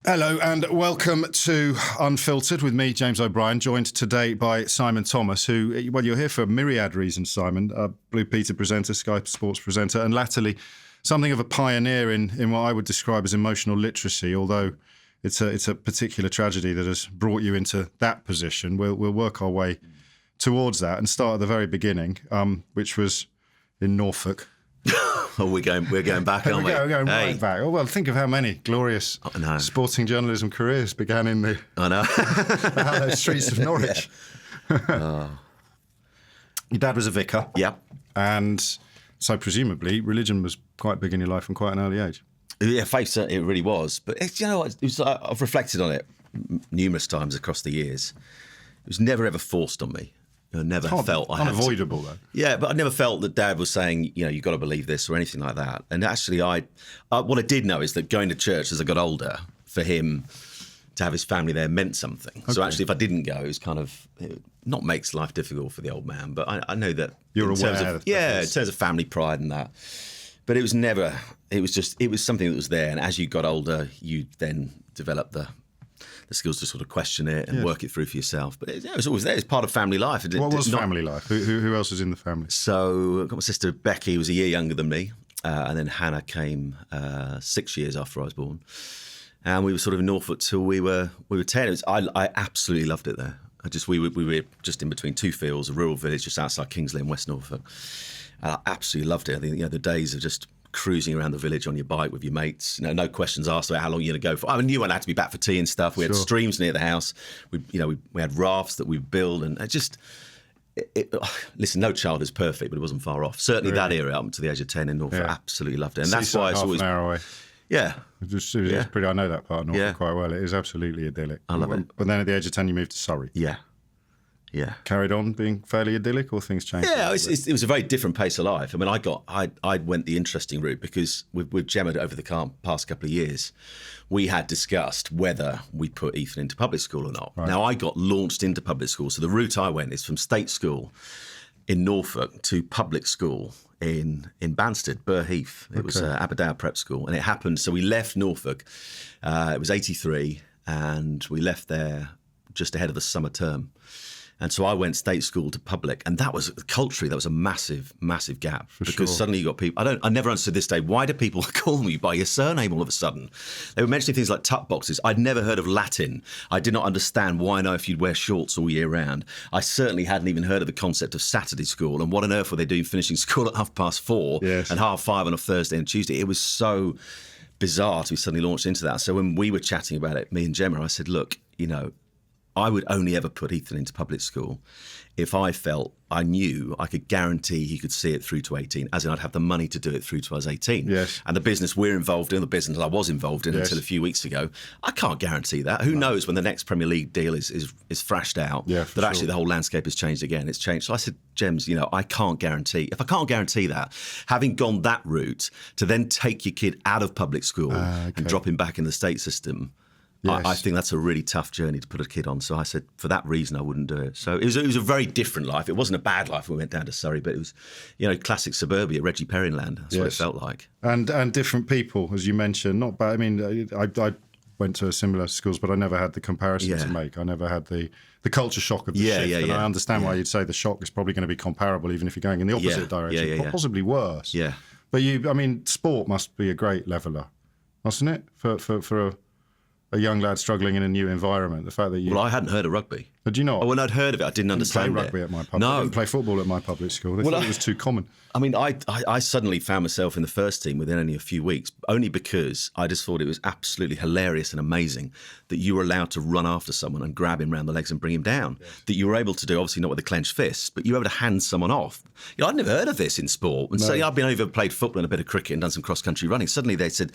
Hello and welcome to Unfiltered with me, James O'Brien, joined today by Simon Thomas, who, well, you're here for a myriad reasons, Simon, Blue Peter presenter, Sky Sports presenter, and latterly something of a pioneer in what I would describe as emotional literacy, although it's a particular tragedy that has brought you into that position. We'll work our way towards that and start at the very beginning, which was in Norfolk. Oh, we're going back, aren't we? We're going right back. Oh, well, think of how many glorious sporting journalism careers began in the hallowed streets of Norwich. Yeah. Your dad was a vicar. Yeah. And so presumably religion was quite big in your life from quite an early age. Yeah, faith, it really was. But, I've reflected on it numerous times across the years. It was never, ever forced on me. I never felt I had unavoidable, though. Yeah, but I never felt that Dad was saying, you've got to believe this or anything like that. And actually, what I did know is that going to church as I got older, for him to have his family there meant something. Okay. So actually, if I didn't go, it was kind of, not makes life difficult for the old man, but I know that you're aware of in terms of family pride and that. But it was never, it was something that was there. And as you got older, you then developed the skills to sort of question it and work it through for yourself. But it was always there. It's part of family life. What was family life? Who else was in the family? So I've got my sister Becky, who was a year younger than me. And then Hannah came 6 years after I was born. And we were sort of in Norfolk till we were 10. I absolutely loved it there. We were just in between two fields, a rural village just outside Kingsley in West Norfolk. And I absolutely loved it. I think the days of just cruising around the village on your bike with your mates, no questions asked about how long you're going to go for. I knew I had to be back for tea and stuff. We had streams near the house. We had rafts that we built, and listen, no child is perfect, but it wasn't far off. Certainly that era up to the age of 10 in Norfolk, absolutely loved it, and that's why it's always half an hour away. Yeah, it's pretty. I know that part of Norfolk quite well. It is absolutely idyllic. I love it. But then at the age of 10, you moved to Surrey. Yeah. Carried on being fairly idyllic, or things changed? Yeah, it was a very different pace of life. I mean, I went the interesting route because with Gemma over the past couple of years, we had discussed whether we put Ethan into public school or not. Right. Now, I got launched into public school, so the route I went is from state school in Norfolk to public school in Banstead, Burr Heath. It was Aberdour Prep School, and it happened. So we left Norfolk. It was 83, and we left there just ahead of the summer term. And so I went state school to public, and that was culturally that was a massive, massive gap because suddenly you got people. I never understood this day. Why do people call me by your surname all of a sudden? They were mentioning things like tuck boxes. I'd never heard of Latin. I did not understand why on earth you'd wear shorts all year round. I certainly hadn't even heard of the concept of Saturday school, and what on earth were they doing finishing school at 4:30 and 5:30 on a Thursday and Tuesday? It was so bizarre to be suddenly launched into that. So when we were chatting about it, me and Gemma, I said, look, I would only ever put Ethan into public school if I felt I knew I could guarantee he could see it through to 18, as in I'd have the money to do it through to I was 18. Yes. And the business we're involved in, the business I was involved in until a few weeks ago, I can't guarantee that. Who knows when the next Premier League deal is thrashed out, that actually the whole landscape has changed again. It's changed. So I said, Gems, I can't guarantee. If I can't guarantee that, having gone that route to then take your kid out of public school and drop him back in the state system, I think that's a really tough journey to put a kid on. So I said, for that reason, I wouldn't do it. So it was a very different life. It wasn't a bad life when we went down to Surrey, but it was, classic suburbia, Reggie Perrin land. That's what it felt like. And different people, as you mentioned, not bad. I mean, I went to similar schools, but I never had the comparison to make. I never had the culture shock of the shift. And I understand why you'd say the shock is probably going to be comparable, even if you're going in the opposite direction, possibly worse. Yeah. But sport must be a great leveller, mustn't it, for a young lad struggling in a new environment? The fact that Well, I hadn't heard of rugby. Did you not? Oh, when I'd heard of it, I didn't understand play rugby at my public. I didn't play football at my public school. They thought it was too common. I mean, I suddenly found myself in the first team within only a few weeks, only because I just thought it was absolutely hilarious and amazing that you were allowed to run after someone and grab him around the legs and bring him down. Yes. That you were able to do, obviously not with a clenched fist, but you were able to hand someone off. I'd never heard of this in sport. And so I've been over, played football and a bit of cricket and done some cross-country running. Suddenly they said,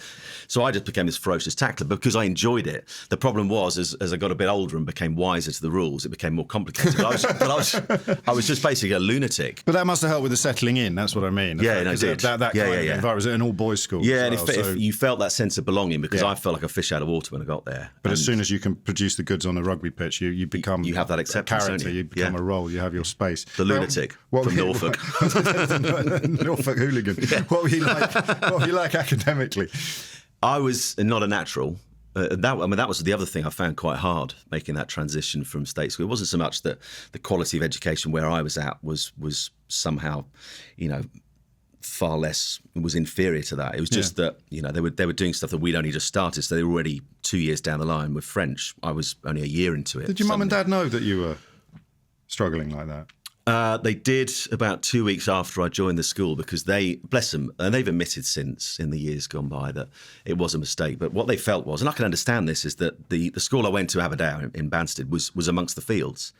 so I just became this ferocious tackler because I enjoyed it. The problem was, as I got a bit older and became wiser to the rules, it became more complicated. But I was just basically a lunatic. But that must have helped with the settling in. That's what I mean. It did. That kind of environment. Was it an all-boys school? Yeah, and if you felt that sense of belonging, because I felt like a fish out of water when I got there. But as soon as you can produce the goods on a rugby pitch, you become you have that acceptance, character. You become a role. You have your space. The lunatic from Norfolk. Norfolk hooligan. Yeah. What were you like academically? I was not a natural. That was the other thing I found quite hard, making that transition from state school. It wasn't so much that the quality of education where I was at was somehow, far less, was inferior to that. It was just that, they were doing stuff that we'd only just started, so they were already 2 years down the line. With French, I was only a year into it. Did your mum and dad know that you were struggling like that? They did about 2 weeks after I joined the school, because they, bless them, and they've admitted since in the years gone by that it was a mistake. But what they felt was, and I can understand this, is that the school I went to, Aberdour in Banstead, was amongst the fields.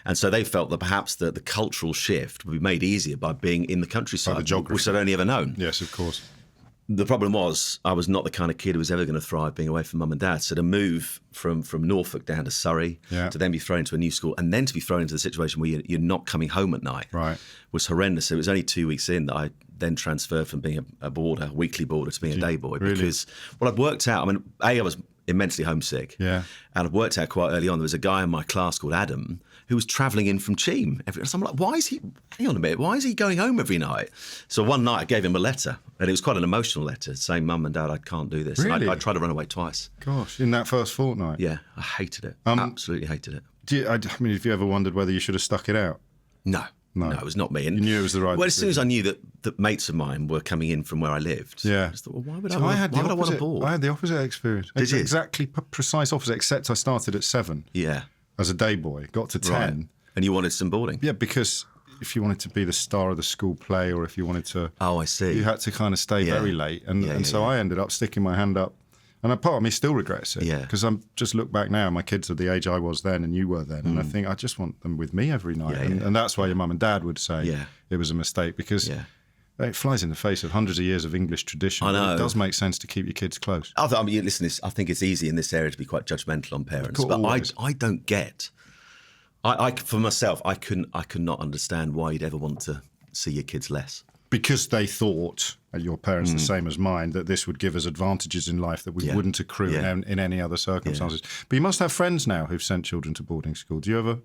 And so they felt that perhaps the cultural shift would be made easier by being in the countryside, the geography, which I'd only ever known. Yes, of course. The problem was I was not the kind of kid who was ever going to thrive being away from mum and dad. So to move from Norfolk down to Surrey, to then be thrown into a new school, and then to be thrown into the situation where you're not coming home at night, was horrendous. It was only 2 weeks in that I then transferred from being a weekly boarder, to being a day boy. Really? Because what I'd worked out, I was immensely homesick. Yeah. And I'd worked out quite early on, there was a guy in my class called Adam who was travelling in from Cheam. So I'm like, hang on a minute, why is he going home every night? So one night I gave him a letter, and it was quite an emotional letter saying, Mum and Dad, I can't do this. Really? And I tried to run away twice. Gosh, in that first fortnight? Yeah, I hated it. Absolutely hated it. Have you ever wondered whether you should have stuck it out? No, it was not me. And you knew it was the right Well, as decision. soon as I knew that mates of mine were coming in from where I lived, I just thought, well, why would I want a board? I had the opposite experience. Did you? Exactly precise opposite, except I started at 7 as a day boy, got to 10. Right. And you wanted some boarding? Yeah, because if you wanted to be the star of the school play, or if you wanted to... Oh, I see. You had to kind of stay very late. And so I ended up sticking my hand up. And a part of me still regrets it. Yeah. Because I'm just look back now, my kids are the age I was then and you were then. And I think I just want them with me every night. And that's why your mum and dad would say it was a mistake, because it flies in the face of hundreds of years of English tradition. I know. It does make sense to keep your kids close. I think it's easy in this area to be quite judgmental on parents. But I don't get... I for myself, I could not understand why you'd ever want to see your kids less. Because they thought, your parents the same as mine, that this would give us advantages in life that we wouldn't accrue in any other circumstances. But you must have friends now who've sent children to boarding school. Do you ever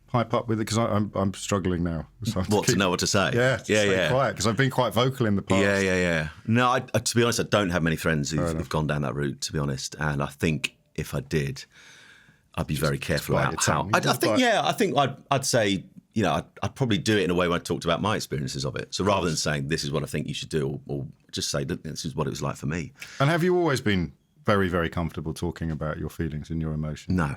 pipe up with it? Because I'm struggling now. So to know what to say? Stay quiet, because I've been quite vocal in the past. Yeah. No, to be honest, I don't have many friends who've gone down that route, to be honest. And I think if I did, I'd be very careful about how. I'd say, I'd probably do it in a way where I talked about my experiences of it. So rather than saying this is what I think you should do, or just say that this is what it was like for me. And have you always been very, very comfortable talking about your feelings and your emotions? No.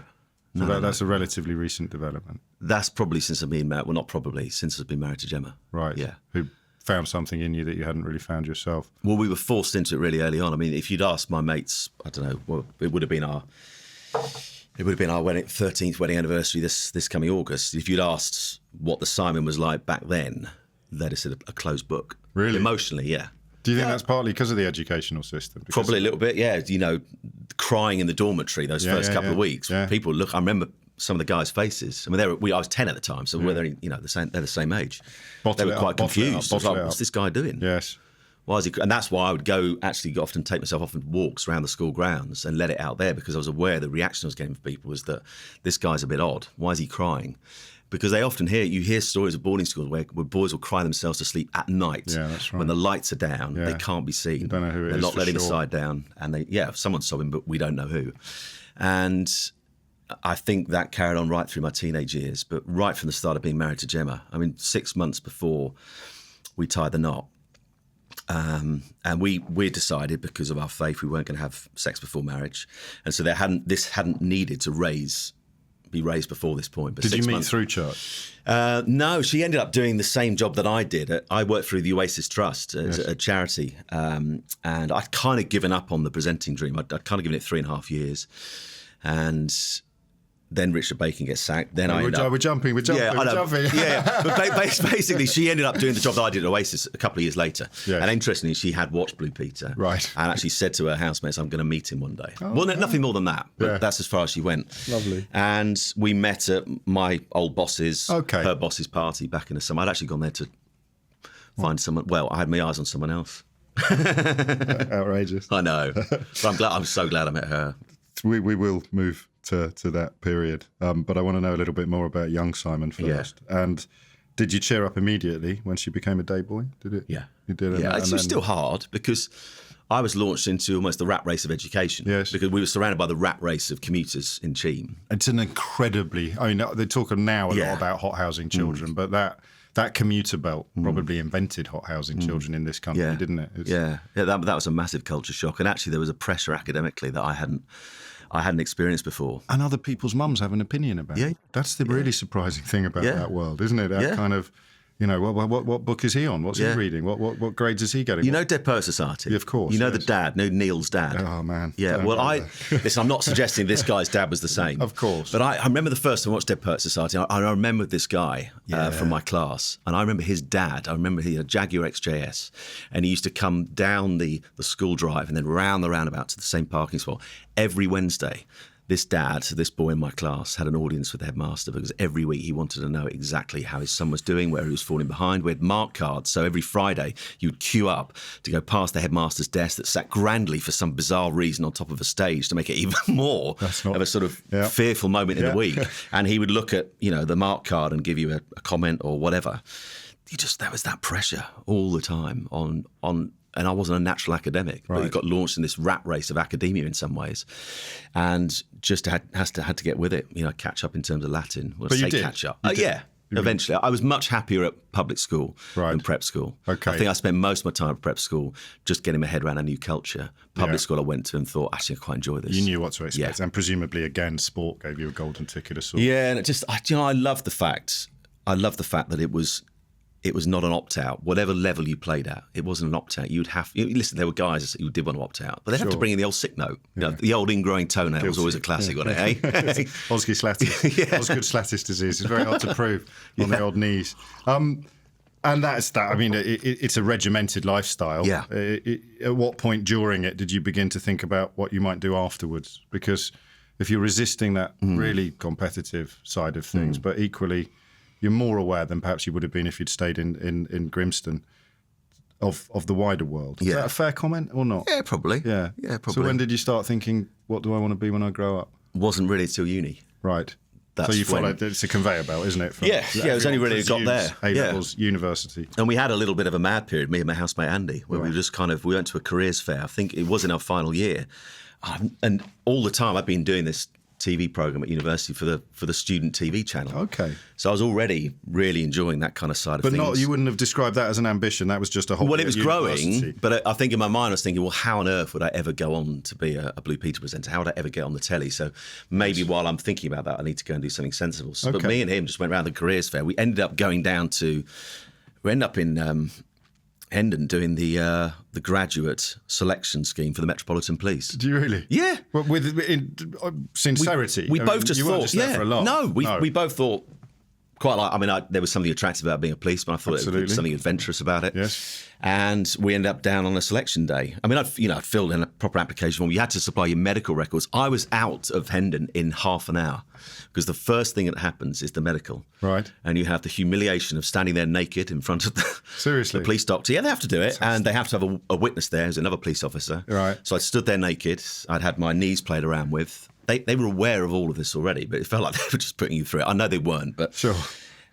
That's a relatively recent development. That's probably since I've been married. Well, not probably, since I've been married to Gemma. Right. Yeah. Who found something in you that you hadn't really found yourself. Well, we were forced into it really early on. I mean, if you'd asked my mates, I don't know, well, it would have been our 13th wedding anniversary this coming August. If you'd asked what the Simon was like back then, they'd have said a closed book. Really? Emotionally, yeah. Do you think that's partly because of the educational system? Probably a little bit, yeah. Crying in the dormitory those first couple of weeks. Yeah. People look. I remember some of the guys' faces. I mean, I was 10 at the time, so they're the same age. They were quite confused. I was like, what's this guy doing? Yes. Why is he? And that's why I would often take myself off on walks around the school grounds and let it out there, because I was aware the reaction I was getting from people was that this guy's a bit odd. Why is he crying? Because they often hear stories of boarding schools where boys will cry themselves to sleep at night. Yeah, that's right. When the lights are down, they can't be seen. You don't know who it is. They're not for letting sure. the side down, and someone's sobbing, but we don't know who. And I think that carried on right through my teenage years, but right from the start of being married to Gemma. I mean, 6 months before we tied the knot. And we decided, because of our faith, we weren't going to have sex before marriage, and so this hadn't needed to be raised before this point. But did you meet months, through church? No, she ended up doing the same job that I did. I worked through the Oasis Trust, a charity, and I'd kind of given up on the presenting dream. I'd kind of given it 3.5 years, and then Richard Bacon gets sacked. Then we're jumping. Yeah, but basically, she ended up doing the job that I did at Oasis a couple of years later. Yes. And interestingly, she had watched Blue Peter, right, and actually said to her housemates, "I'm going to meet him one day." Nothing more than that. But that's as far as she went. Lovely. And we met at my old boss's, her boss's party back in the summer. I'd actually gone there to find someone. Well, I had my eyes on someone else. Outrageous. I know. But I'm so glad I met her. We will move to that period. But I want to know a little bit more about young Simon first. Yeah. And did you cheer up immediately when she became a day boy? Did it? Yeah. You did. Yeah, it was still hard because I was launched into almost the rat race of education. Yes. Because we were surrounded by the rat race of commuters in Cheam. It's an incredibly... I mean, they talk now a lot about hot housing children, but that commuter belt probably invented hot housing children in this country, didn't it? That was a massive culture shock. And actually there was a pressure academically that I hadn't experienced before. And other people's mums have an opinion about it. That's the really surprising thing about that world, isn't it? That kind of... You know, what book is he on? What's he reading? What grades is he getting? You know Dead Poets Society? Yeah, of course. You know the dad, Neil's dad? Oh, man. Yeah, listen, I'm not suggesting this guy's dad was the same. Of course. But I remember the first time I watched Dead Poets Society, I remembered this guy from my class. And I remember his dad, he had a Jaguar XJS. And he used to come down the school drive and then round the roundabout to the same parking spot every Wednesday. This boy in my class, had an audience with the headmaster because every week he wanted to know exactly how his son was doing, where he was falling behind. We had mark cards, so every Friday you would queue up to go past the headmaster's desk that sat grandly for some bizarre reason on top of a stage to make it even more of a sort of fearful moment in the week. And he would look at, the mark card and give you a comment or whatever. There was that pressure all the time on. And I wasn't a natural academic, but you got launched in this rat race of academia in some ways, and just had to get with it. Catch up in terms of Latin. But you did. Catch up. Eventually, I was much happier at public school than prep school. Okay. I think I spent most of my time at prep school just getting my head around a new culture. Public school, I went to and thought, actually, I quite enjoy this. You knew what to expect, and presumably, again, sport gave you a golden ticket of sorts. Yeah, and I love the fact. That it was not an opt-out. Whatever level you played at, it wasn't an opt-out. Listen, there were guys who did want to opt out, but they'd have to bring in the old sick note. The old ingrowing toenail was always a classic, wasn't it, eh? Osgood Slattis disease. It's very hard to prove on the old knees. And that's that. I mean, it's a regimented lifestyle. Yeah. At what point during it did you begin to think about what you might do afterwards? Because if you're resisting that really competitive side of things, but equally... You're more aware than perhaps you would have been if you'd stayed in Grimston of the wider world. Is that a fair comment or not? Yeah, probably. Yeah, probably. So when did you start thinking, what do I want to be when I grow up? Wasn't really till uni. Right. So you followed, it's a conveyor belt, isn't it? It was only really got there. A-levels, university. And we had a little bit of a mad period, me and my housemate Andy, where we just we went to a careers fair. I think it was in our final year. And all the time I've been doing this TV program at university for the student TV channel. Okay. So I was already really enjoying that kind of side of things. But you wouldn't have described that as an ambition. That was just a hobby. Well, it was growing, but I think in my mind I was thinking, well, how on earth would I ever go on to be a Blue Peter presenter? How would I ever get on the telly? So maybe while I'm thinking about that, I need to go and do something sensible. So, But me and him just went around the careers fair. We ended up in Hendon doing the graduate selection scheme for the Metropolitan Police. Do you really? Yeah. Well, with sincerity. We both just you thought, weren't just there for a laugh. No, we both thought quite like. there was something attractive about being a policeman. I thought there was something adventurous about it. Yes. And we ended up down on a selection day. I mean, I'd filled in a proper application form. You had to supply your medical records. I was out of Hendon in half an hour because the first thing that happens is the medical. Right. And you have the humiliation of standing there naked in front of Seriously? the police doctor. Yeah, they have to do it. And they have to have a witness there who's another police officer. Right. So I stood there naked. I'd had my knees played around with. They were aware of all of this already, but it felt like they were just putting you through it. I know they weren't, but... Sure.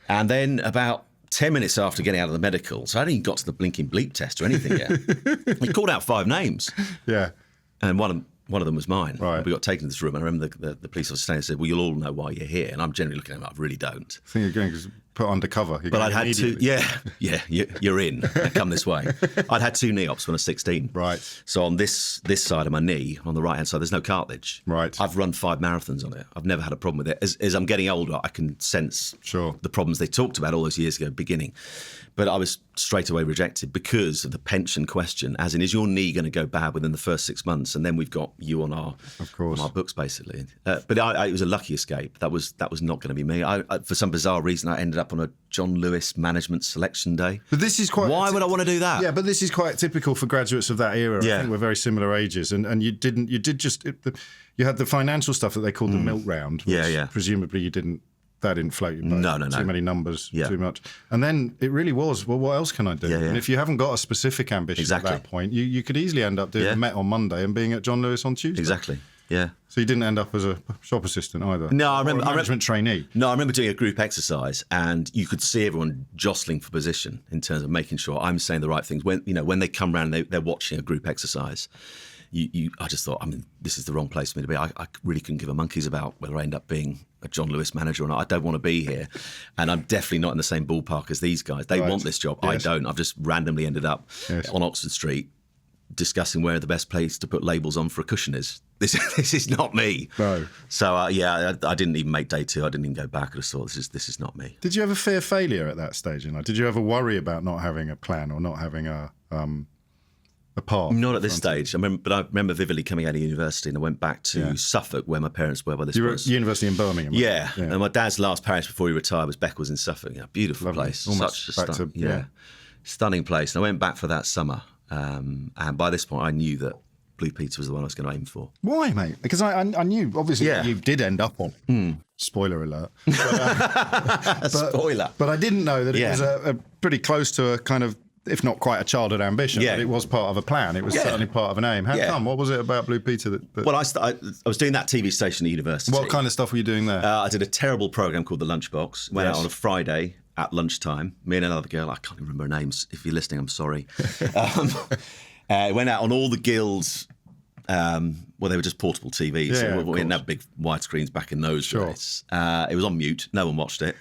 And then about 10 minutes after getting out of the medical, so I hadn't even got to the blinking bleep test or anything yet. He called out 5 names. Yeah. And one of them was mine. Right. And we got taken to this room, and I remember the police officer standing and said, well, you'll all know why you're here. And I'm generally looking at him, I really don't. I think you're going to put undercover. But I'd had two, you're in, come this way. I'd had 2 knee ops when I was 16. Right. So on this side of my knee, on the right-hand side, there's no cartilage. Right. I've run 5 marathons on it. I've never had a problem with it. As I'm getting older, I can sense the problems they talked about all those years ago, beginning. But I was straight away rejected because of the pension question, as in, is your knee going to go bad within the first 6 months? And then we've got you on our books, basically. But it was a lucky escape. That was not going to be me. I, for some bizarre reason, I ended up on a John Lewis management selection day. But this is quite... Why would I want to do that? Yeah, but this is quite typical for graduates of that era. Yeah. I think we're very similar ages. And you had the financial stuff that they called the milk round. Which presumably that didn't float your boat. No. Too many numbers, too much. And then it really was, well, what else can I do? Yeah. And if you haven't got a specific ambition at that point, you could easily end up doing the Met on Monday and being at John Lewis on Tuesday. Exactly. Yeah. So you didn't end up as a shop assistant either? No, I remember. Or a management trainee? No, I remember doing a group exercise, and you could see everyone jostling for position in terms of making sure I'm saying the right things. When they come round, they're watching a group exercise. I just thought, this is the wrong place for me to be. I really couldn't give a monkeys about whether I end up being a John Lewis manager or not. I don't want to be here. And I'm definitely not in the same ballpark as these guys. They want this job. Yes. I don't. I've just randomly ended up on Oxford Street discussing where the best place to put labels on for a cushion is. This is not me. No. So, I didn't even make day 2. I didn't even go back. I just thought, this is not me. Did you ever fear failure at that stage? Did you ever worry about not having a plan or not having a path? Not at this stage. But I remember vividly coming out of university, and I went back to Suffolk, where my parents were. You were at university in Birmingham? Yeah. And my dad's last parish before he retired was Beccles in Suffolk. Beautiful Lovely. place. Almost Such a stunning place. And I went back for that summer. And by this point, I knew that Blue Peter was the one I was going to aim for. Why, mate? Because I knew, obviously, you did end up on. Spoiler alert. Spoiler. But I didn't know that it was a pretty close to a kind of, if not quite a childhood ambition, but it was part of a plan. It was certainly part of an aim. How come? What was it about Blue Peter that... Well, I was doing that TV station at university. What kind of stuff were you doing there? I did a terrible programme called The Lunchbox. Went out on a Friday at lunchtime. Me and another girl, I can't even remember her names. If you're listening, I'm sorry. Went out on all the guilds. They were just portable TVs. So we didn't have big widescreens back in those days. It was on mute. No one watched it.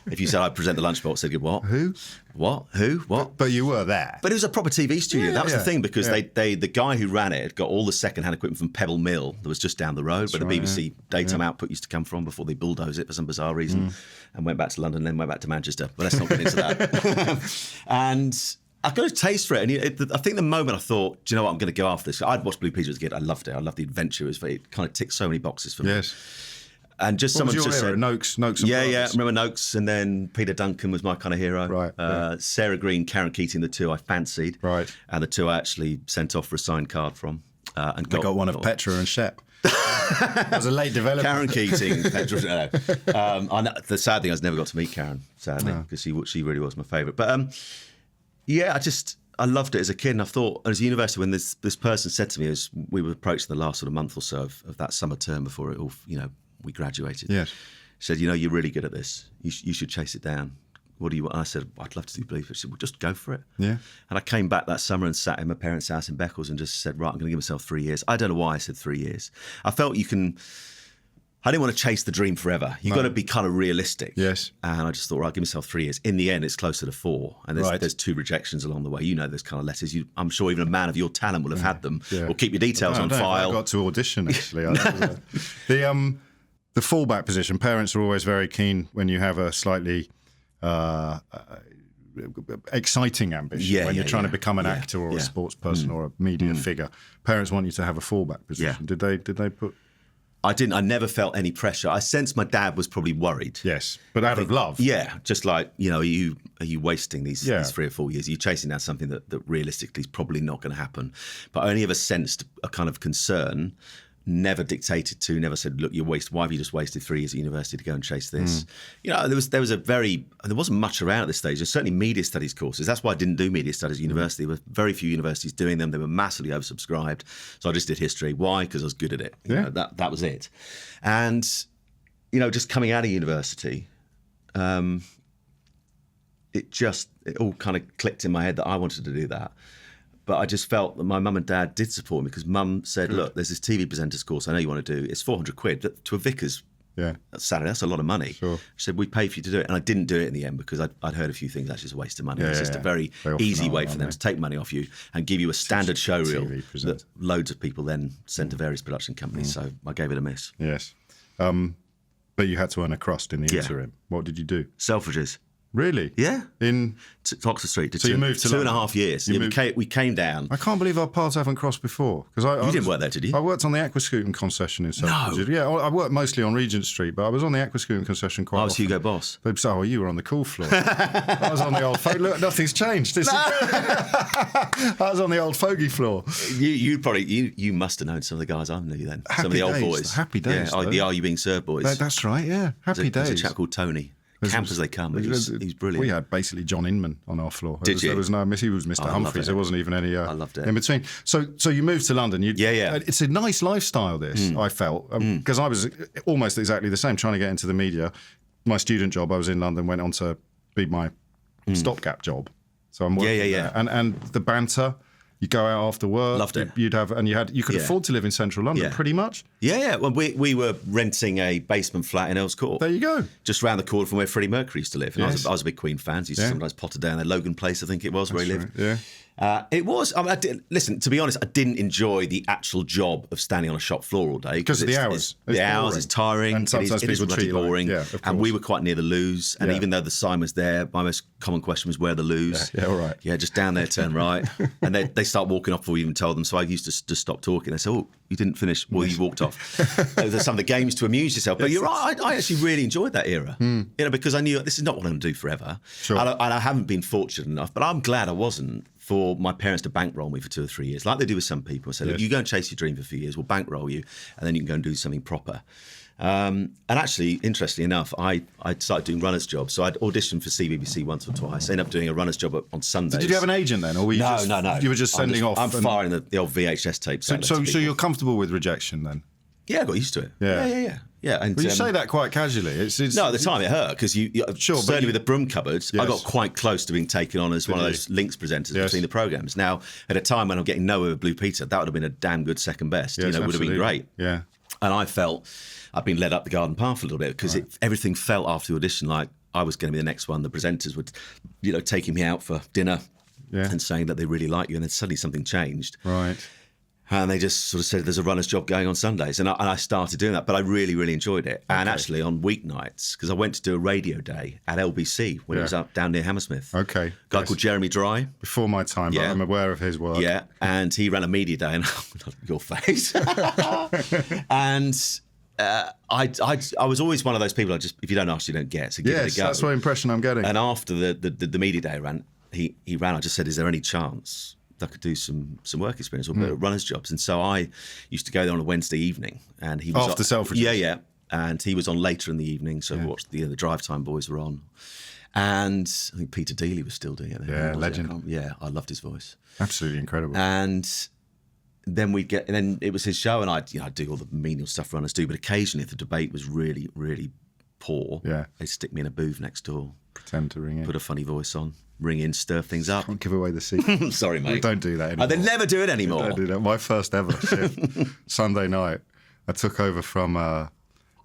If you said I'd present the Lunchbox, they'd go, what? Who? What? Who? What? But you were there. But it was a proper TV studio. That was the thing, because the guy who ran it had got all the second-hand equipment from Pebble Mill that was just down the road, where the BBC daytime output used to come from before they bulldozed it for some bizarre reason, and went back to London, then went back to Manchester. But let's not get into that. And I got a taste for it. And I think the moment I thought, do you know what, I'm going to go after this. I'd watched Blue Peter as a kid. I loved it. I loved the adventure. It kind of ticked so many boxes for me. Yes. And just someone just said, Noakes and I remember Noakes, and then Peter Duncan was my kind of hero. Right. Sarah Green, Karen Keating, the two I fancied. Right. And the two I actually sent off for a signed card from. And got one of Petra and Shep. That was a late development. Karen Keating, Petra. No. The sad thing, I never got to meet Karen, sadly, because she really was my favourite. But I loved it as a kid, and I thought, as a university, when this person said to me, as we were approaching the last sort of month or so of that summer term before it all, we graduated. Yes. Said, you're really good at this. You should chase it down. What do you want? I said, I'd love to do Blue Peter. She said, well, just go for it. Yeah. And I came back that summer and sat in my parents' house in Beccles and just said, right, I'm going to give myself 3 years. I don't know why I said 3 years. I felt I didn't want to chase the dream forever. You've got to be kind of realistic. Yes. And I just thought, right, give myself 3 years. In the end, it's closer to 4. And there's 2 rejections along the way. Those kind of letters. I'm sure even a man of your talent will have had them. Yeah. Or keep your details on file. I got to audition, actually. The fallback position, parents are always very keen when you have a slightly exciting ambition. When you're trying to become an actor or a sports person or a media figure. Parents want you to have a fallback position. Yeah. Did they put... I didn't. I never felt any pressure. I sensed my dad was probably worried. Yes, but out of love. Yeah, just like, are you wasting these 3 or 4 years? Are you chasing down something that realistically is probably not going to happen? But I only ever sensed a kind of concern. Never dictated to. Never said, look, why have you just wasted 3 years at university to go and chase this? There wasn't much around at this stage. There's certainly media studies courses. That's why I didn't do media studies at university. There were very few universities doing them. They were massively oversubscribed. So I just did history. Why? Because I was good at it. That was it. And, just coming out of university, it all kind of clicked in my head that I wanted to do that. But I just felt that my mum and dad did support me, because mum said, look, there's this TV presenters course I know you want to do. It's 400 quid to a vicar's salary. That's a lot of money. Sure. She said, we pay for you to do it. And I didn't do it in the end, because I'd heard a few things. That's just a waste of money. It's just a very easy way for them to take money off you and give you a standard show reel that loads of people then send to various production companies. So I gave it a miss. Yes. But you had to earn a crust in the interim. What did you do? Selfridges. Really? Yeah. In Oxford Street. So you moved to 2.5 years. We came down. I can't believe our paths haven't crossed before. You didn't work there, did you? I worked on the Aquascooting concession in Selfridges. No. Yeah, I worked mostly on Regent Street, but I was on the Aquascooting concession quite often. I was Hugo Boss. You were on the cool floor. I was on the old... Look, nothing's changed. I was on the old fogey floor. You must have known some of the guys I knew then. Some of the old boys. Happy days. Yeah, the Are You Being Served boys. That's right, yeah. Happy days. There's a chap called Tony. camp as they come. He's brilliant. We had basically John Inman on our floor. Did you? There was no miss. He was Mr. Humphreys. There wasn't even any I loved it. in between. So you moved to London. Yeah. It's a nice lifestyle, this, I felt. Because I was almost exactly the same, trying to get into the media. My student job, I was in London, went on to be my stopgap job. So I'm working there. And the banter, you go out after work. Loved it. You could afford to live in central London, pretty much. Yeah. Well, we were renting a basement flat in Earls Court. There you go. Just round the corner from where Freddie Mercury used to live. And I was a big Queen fan. So used to sometimes potter down there. Logan Place, I think it was, where he lived. Right. Yeah. It was. Listen, to be honest, I didn't enjoy the actual job of standing on a shop floor all day because of the hours. The hours is tiring, and sometimes it is people treat boring. Of course. And we were quite near the loos, and even though the sign was there, my most common question was, "Where are the loos?" Yeah, all right. Yeah, just down there, turn right, and they start walking off before we even told them. So I used to just stop talking. They said, "Oh, you didn't finish. Well, you walked off." There's some of the games to amuse yourself. But you're right. I actually really enjoyed that era. Because I knew this is not what I'm going to do forever. Sure. And I haven't been fortunate enough, but I'm glad I wasn't, for my parents to bankroll me for 2 or 3 years, like they do with some people. Say, look, you go and chase your dream for a few years, we'll bankroll you, and then you can go and do something proper. And actually, interestingly enough, I started doing runners' jobs. So I'd auditioned for CBBC once or twice. I ended up doing a runners' job on Sundays. Did you have an agent then, or were you No. You were just sending off. I'm firing the old VHS tapes. So you're comfortable with rejection then? Yeah, I got used to it. Yeah. And, well, you say that quite casually. It's no, at the time it hurt because certainly with the broom cupboards, I got quite close to being taken on as one of those links presenters between the programmes. Now, at a time when I'm getting nowhere with Blue Peter, that would have been a damn good second best. Yes, would have been great. Yeah. And I felt I'd been led up the garden path a little bit because everything felt after the audition like I was going to be the next one. The presenters would, taking me out for dinner and saying that they really like you, and then suddenly something changed. Right. And they just sort of said, there's a runner's job going on Sundays. And I started doing that. But I really, really enjoyed it. And actually on weeknights, because I went to do a radio day at LBC when it was up down near Hammersmith. Okay. A guy called Jeremy Dry. Before my time, but I'm aware of his work. Yeah. And he ran a media day. And your face. And I was always one of those people, if you don't ask, you don't get. So give it a go. That's what impression I'm getting. And after the media day he ran, I just said, is there any chance I could do some work experience or runners' jobs? And so I used to go there on a Wednesday evening, and he was after Selfridges. Yeah, and he was on later in the evening. So I watched the Drive Time boys were on, and I think Peter Dealey was still doing it. Yeah, legend. I loved his voice. Absolutely incredible. And then then it was his show, and I'd do all the menial stuff runners do, but occasionally if the debate was really, really poor, they'd stick me in a booth next door, pretend to ring in, put a funny voice on. Ring in, stir things up. Can't give away the secret. Sorry, mate. We don't do that anymore. They never do it anymore. Don't do that. My first ever shift, Sunday night, I took over from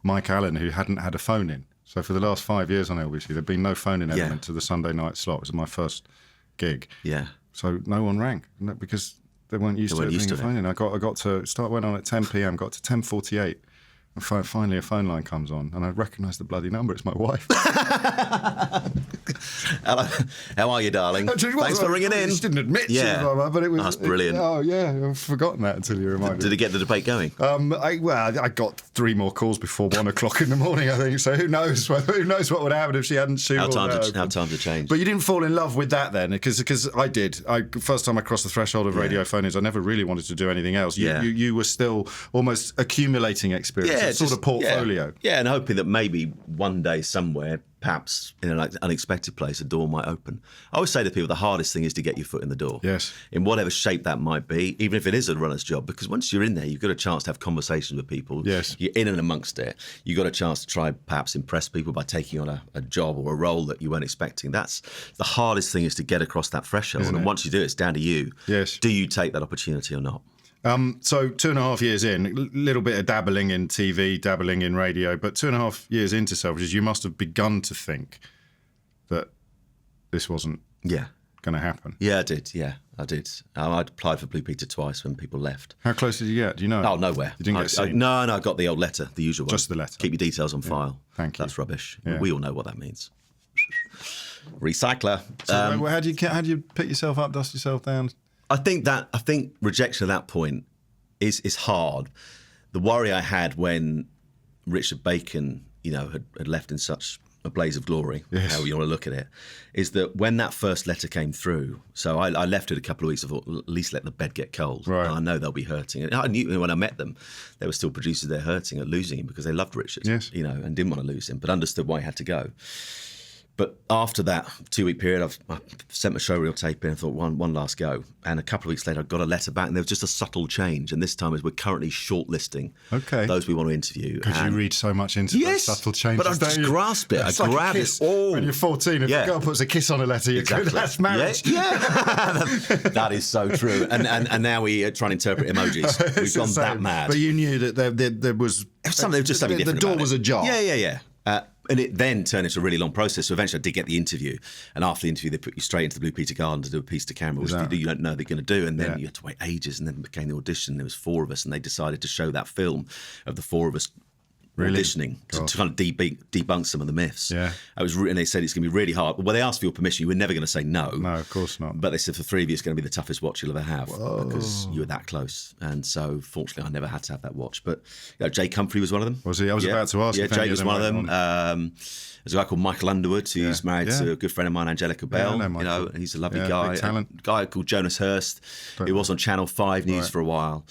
Mike Allen, who hadn't had a phone in. So for the last 5 years on LBC, there'd been no phone-in element to the Sunday night slot. It was my first gig. Yeah. So no one rang because they weren't used to it being a phone in. I got to went on at 10 p.m. Got to 10:48. And finally, a phone line comes on, and I recognise the bloody number. It's my wife. Hello. How are you, darling? Thanks for ringing in. She didn't admit she was my wife, but it was... That's brilliant. I've forgotten that until you reminded me. Did it get the debate going? I got 3 more calls before 1 o'clock in the morning, I think. So who knows what would happen if she hadn't shoehorned How times have changed. But you didn't fall in love with that then, because I did. First time I crossed the threshold of radio phone-ins, I never really wanted to do anything else. You were still almost accumulating experience. Yeah, sort of portfolio. Yeah, and hoping that maybe one day somewhere, perhaps in an unexpected place, a door might open. I always say to people, the hardest thing is to get your foot in the door. Yes. In whatever shape that might be, even if it is a runner's job, because once you're in there, you've got a chance to have conversations with people. Yes. You're in and amongst it. You've got a chance to try perhaps impress people by taking on a job or a role that you weren't expecting. That's the hardest thing, is to get across that threshold. And once you do, it's down to you. Yes. Do you take that opportunity or not? So 2.5 years in, a little bit of dabbling in TV, dabbling in radio, but 2.5 years into Selfridges, you must have begun to think that this wasn't going to happen. Yeah, I did. I did. I applied for Blue Peter twice when people left. How close did you get? Do you know? Oh, nowhere. You didn't get seen? No, I got the old letter, the usual one. Just the letter. Keep your details on file. Thank you. That's rubbish. Yeah. We all know what that means. Recycler. So how do you pick yourself up, dust yourself down? I think rejection at that point is hard. The worry I had when Richard Bacon, had left in such a blaze of glory, how you want to look at it, is that when that first letter came through, so I left it a couple of weeks, I thought, at least let the bed get cold. Right. I know they'll be hurting. And I knew when I met them, they were still producers there hurting at losing him because they loved Richard, you know, and didn't want to lose him, but understood why he had to go. But after that 2-week period, I sent my showreel tape in and thought, one last go. And a couple of weeks later, I got a letter back, and there was just a subtle change. And this time, as we're currently shortlisting those we want to interview. Because you read so much into those subtle changes. But I just grasp it. It's I like grab it. Oh. When you're 14, if a girl puts a kiss on a letter, you go, that's marriage. Yeah. That is so true. And now we try and interpret emojis. We've gone that mad. But you knew that there was something just something different. The door was ajar. Yeah. And it then turned into a really long process. So eventually I did get the interview. And after the interview, they put you straight into the Blue Peter Garden to do a piece to camera, which you don't know they're going to do. And then you had to wait ages. And then it became the audition. There was 4 of us. And they decided to show that film of the 4 of us auditioning to kind of debunk some of the myths. Yeah. And they said it's going to be really hard. Well, they asked for your permission. You were never going to say no. No, of course not. But they said for 3 of you, it's going to be the toughest watch you'll ever have because you were that close. And so, fortunately, I never had to have that watch. But Jake Humphrey was one of them. Was he? I was about to ask. Yeah, Jake was one of them. There's a guy called Michael Underwood who's married to a good friend of mine, Angelica Bell. Yeah, I know you know, and he's a lovely guy. Big talent. A guy called Jonas Hurst, who was on Channel 5 News for a while.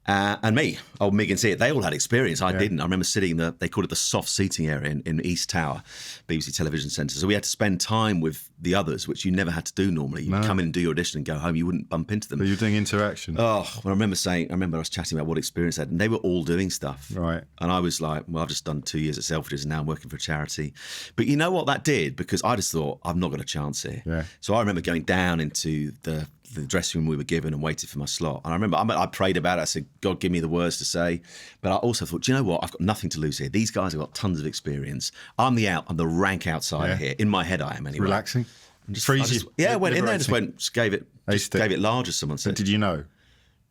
And me, old Mig and Sia, they all had experience. I didn't. I remember sitting in they called it the soft seating area in East Tower, BBC Television Centre. So we had to spend time with the others, which you never had to do normally. You'd come in and do your audition and go home. You wouldn't bump into them. But you're doing interaction. Oh, well, I remember I was chatting about what experience I had, and they were all doing stuff. Right. And I was like, well, I've just done 2 years at Selfridges and now I'm working for a charity. But you know what that did? Because I just thought, I've not got a chance here. Yeah. So I remember going down into the dressing room we were given and waited for my slot. And I remember I prayed about it. I said, God, give me the words to say. But I also thought, do you know what? I've got nothing to lose here. These guys have got tons of experience. I'm the rank outsider here. In my head, I am anyway. Relaxing. Just, Freezing. I went in there and just gave it large, as someone said. But did you know?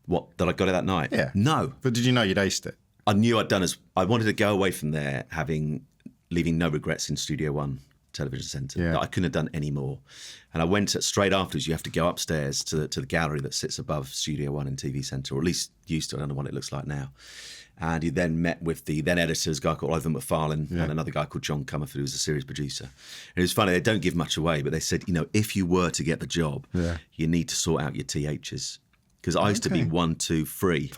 What, that I got it that night? Yeah. No. But did you know you'd aced it? I knew I'd done I wanted to go away from there leaving no regrets in Studio One Television Centre. Yeah. I couldn't have done any more. And I went straight afterwards. You have to go upstairs to the gallery that sits above Studio One and TV Centre, or at least used to. I don't know what it looks like now. And you then met with the then editors, a guy called Ivan McFarlane and another guy called John Comerford, who was the series producer. And it was funny, they don't give much away, but they said, you know, if you were to get the job, you need to sort out your THs. Because I used to be 1, 2, 3.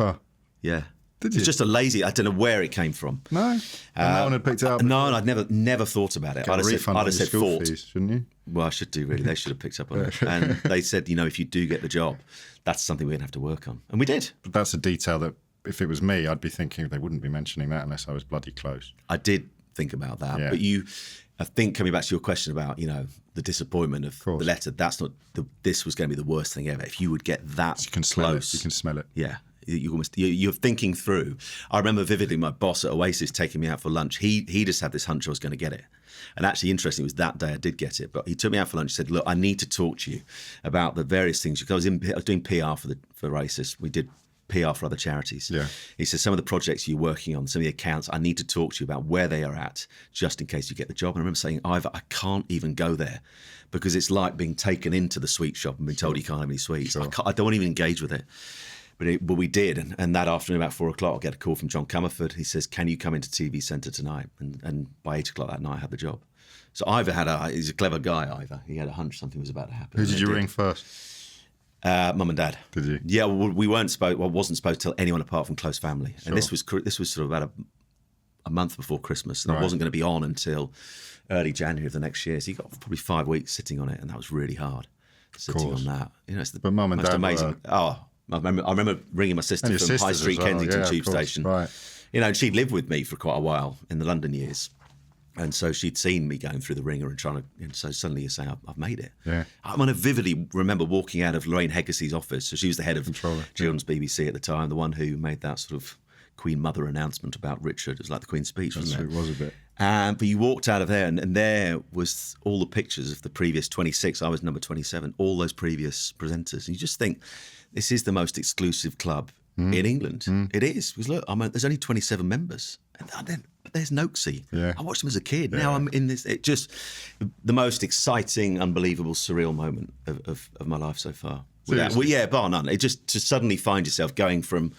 Yeah. Did you? It's just a lazy, I don't know where it came from. No? No one had picked it up? No, and I'd never thought about it. I'd have said fought. Fees, shouldn't you? Well, I should do, really. They should have picked up on it. And they said, you know, if you do get the job, that's something we're going to have to work on. And we did. But that's a detail that, if it was me, I'd be thinking they wouldn't be mentioning that unless I was bloody close. I did think about that. Yeah. But I think coming back to your question about, you know, the disappointment of the letter, this was going to be the worst thing ever. If you would get that you can close. You can smell it. Yeah. You're thinking through. I remember vividly my boss at Oasis taking me out for lunch. He just had this hunch I was going to get it. And actually, interesting, it was that day I did get it. But he took me out for lunch and said, look, I need to talk to you about the various things. Because I was doing PR for Oasis. We did PR for other charities. Yeah. He said, some of the projects you're working on, some of the accounts, I need to talk to you about where they are at, just in case you get the job. And I remember saying, Ivor, I can't even go there because it's like being taken into the sweet shop and being told you can't have any sweets. Sure. I don't even engage with it. But we did. And that afternoon, about 4 o'clock, I get a call from John Comerford. He says, can you come into TV Centre tonight? And by 8 o'clock that night, I had the job. So Ivor he's a clever guy, Ivor. He had a hunch something was about to happen. Who did you ring first? Mum and Dad. Did you? Yeah, well, we wasn't supposed to tell anyone apart from close family. Sure. And this was sort of about a month before Christmas. And I wasn't going to be on until early January of the next year. So you got probably 5 weeks sitting on it. And that was really hard, sitting on that. You know, it's the Mum and most Dad amazing. I remember ringing my sister from High Street Kensington Tube Station. Right. You know, and she'd lived with me for quite a while in the London years. And so she'd seen me going through the ringer and trying to, and so suddenly you're saying, I've made it. Yeah. I vividly remember walking out of Lorraine Hegarty's office. So she was the head of Children's BBC at the time, the one who made that sort of Queen Mother announcement about Richard. It was like the Queen's speech, wasn't it? It was a bit. But you walked out of there and there was all the pictures of the previous 26. I was number 27, all those previous presenters. And you just think, this is the most exclusive club in England. It is. Because look, there's only 27 members. And then there's Noakesy. Yeah. I watched them as a kid. Now I'm in this. It just the most exciting, unbelievable, surreal moment of my life so far. Bar none. It just to suddenly find yourself going from,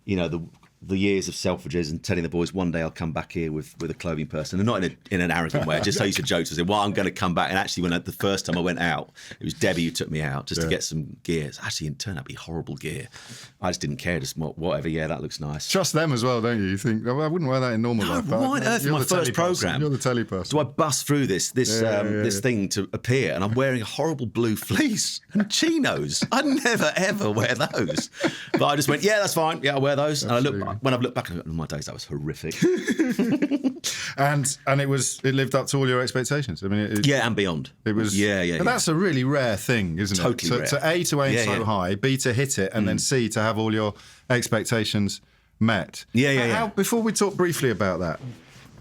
you know, the years of Selfridges and telling the boys one day I'll come back here with a clothing person, and not in an arrogant way. I just used to joke to say, well, I'm going to come back. And actually, the first time I went out, it was Debbie who took me out just to get some gear. Actually, it turned out to be horrible gear. I just didn't care. Just whatever. Yeah, that looks nice. Trust them as well, don't you? You think, oh, I wouldn't wear that in normal life. Why on earth in my first programme? You're the telly person. Do I bust through this thing to appear, and I'm wearing a horrible blue fleece and chinos? I'd never ever wear those. But I just went, yeah, that's fine. Yeah, I'll wear those. Absolutely. And when I've looked back on my days, that was horrific. and it lived up to all your expectations. I mean, and beyond. It was. But that's a really rare thing, isn't it? Totally rare. To A, to aim so high, B, to hit it, and then C, to have all your expectations met. Before we talk briefly about that,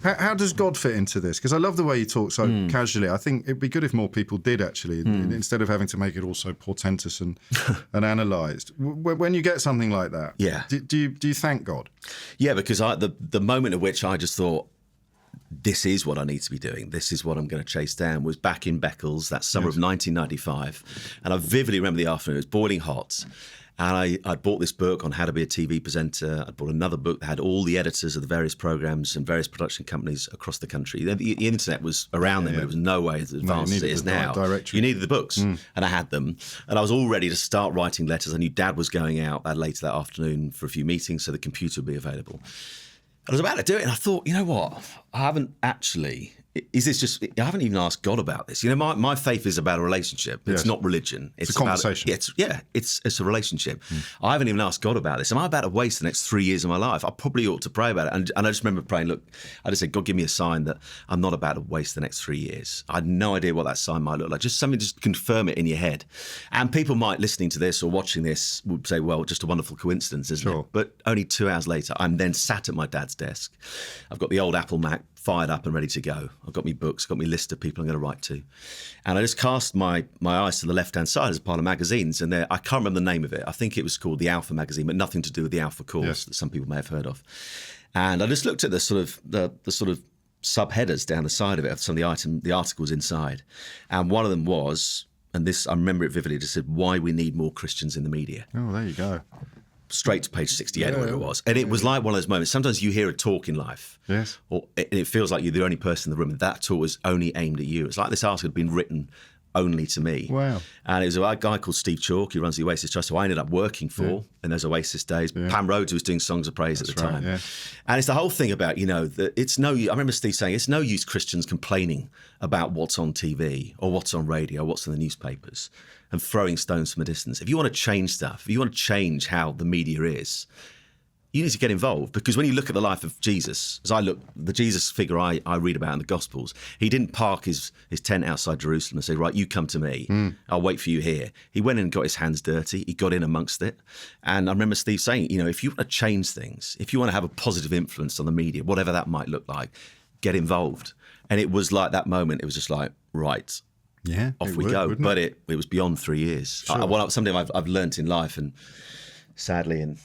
how does God fit into this? Because I love the way you talk so casually. I think it'd be good if more people did, actually, instead of having to make it all so portentous and analysed. When you get something like that, do you thank God? Yeah, because the moment at which I just thought, this is what I need to be doing, this is what I'm going to chase down, was back in Beccles, that summer of 1995. And I vividly remember the afternoon, it was boiling hot. And I bought this book on how to be a TV presenter. I bought another book that had all the editors of the various programmes and various production companies across the country. The internet was around then, but it was no way as advanced as it is now. You needed the books, and I had them. And I was all ready to start writing letters. I knew Dad was going out later that afternoon for a few meetings, so the computer would be available. I was about to do it, and I thought, you know what? I haven't actually... Is this just... I haven't even asked God about this. You know, my faith is about a relationship. It's not religion. It's a conversation. It's a relationship. I haven't even asked God about this. Am I about to waste the next 3 years of my life? I probably ought to pray about it. And I just remember praying, look, I just said, God, give me a sign that I'm not about to waste the next 3 years. I had no idea what that sign might look like. Just something, just confirm it in your head. And people might, listening to this or watching this, would say, well, just a wonderful coincidence, isn't it? But only 2 hours later, I'm then sat at my dad's desk. I've got the old Apple Mac fired up and ready to go. I've got me books, got me list of people I'm going to write to. And I just cast my eyes to the left-hand side as a pile of magazines, and I can't remember the name of it. I think it was called the Alpha magazine, but nothing to do with the Alpha course that some people may have heard of. And I just looked at the sort of subheaders down the side of it, of some of the articles inside. And one of them was, and this, I remember it vividly, it just said, why we need more Christians in the media. Oh, there you go. Straight to page 68 or whatever it was. And it was like one of those moments. Sometimes you hear a talk in life. Yes. And it feels like you're the only person in the room. And that talk was only aimed at you. It's like this article had been written only to me. Wow. And it was a guy called Steve Chalk, who runs the Oasis Trust, who I ended up working for in those Oasis days. Pam Rhodes, who was doing Songs of Praise at the time. Yeah. And it's the whole thing about, that it's I remember Steve saying, it's no use Christians complaining about what's on TV or what's on radio or what's in the newspapers and throwing stones from a distance. If you want to change stuff, if you want to change how the media is, you need to get involved. Because when you look at the life of Jesus, the Jesus figure I read about in the Gospels, he didn't park his tent outside Jerusalem and say, right, you come to me, I'll wait for you here. He went in and got his hands dirty, he got in amongst it. And I remember Steve saying, if you want to change things, if you want to have a positive influence on the media, whatever that might look like, get involved. And it was like that moment, it was just like, right, off we go. But it was beyond 3 years. Sure. Something I've learnt in life, and sadly, and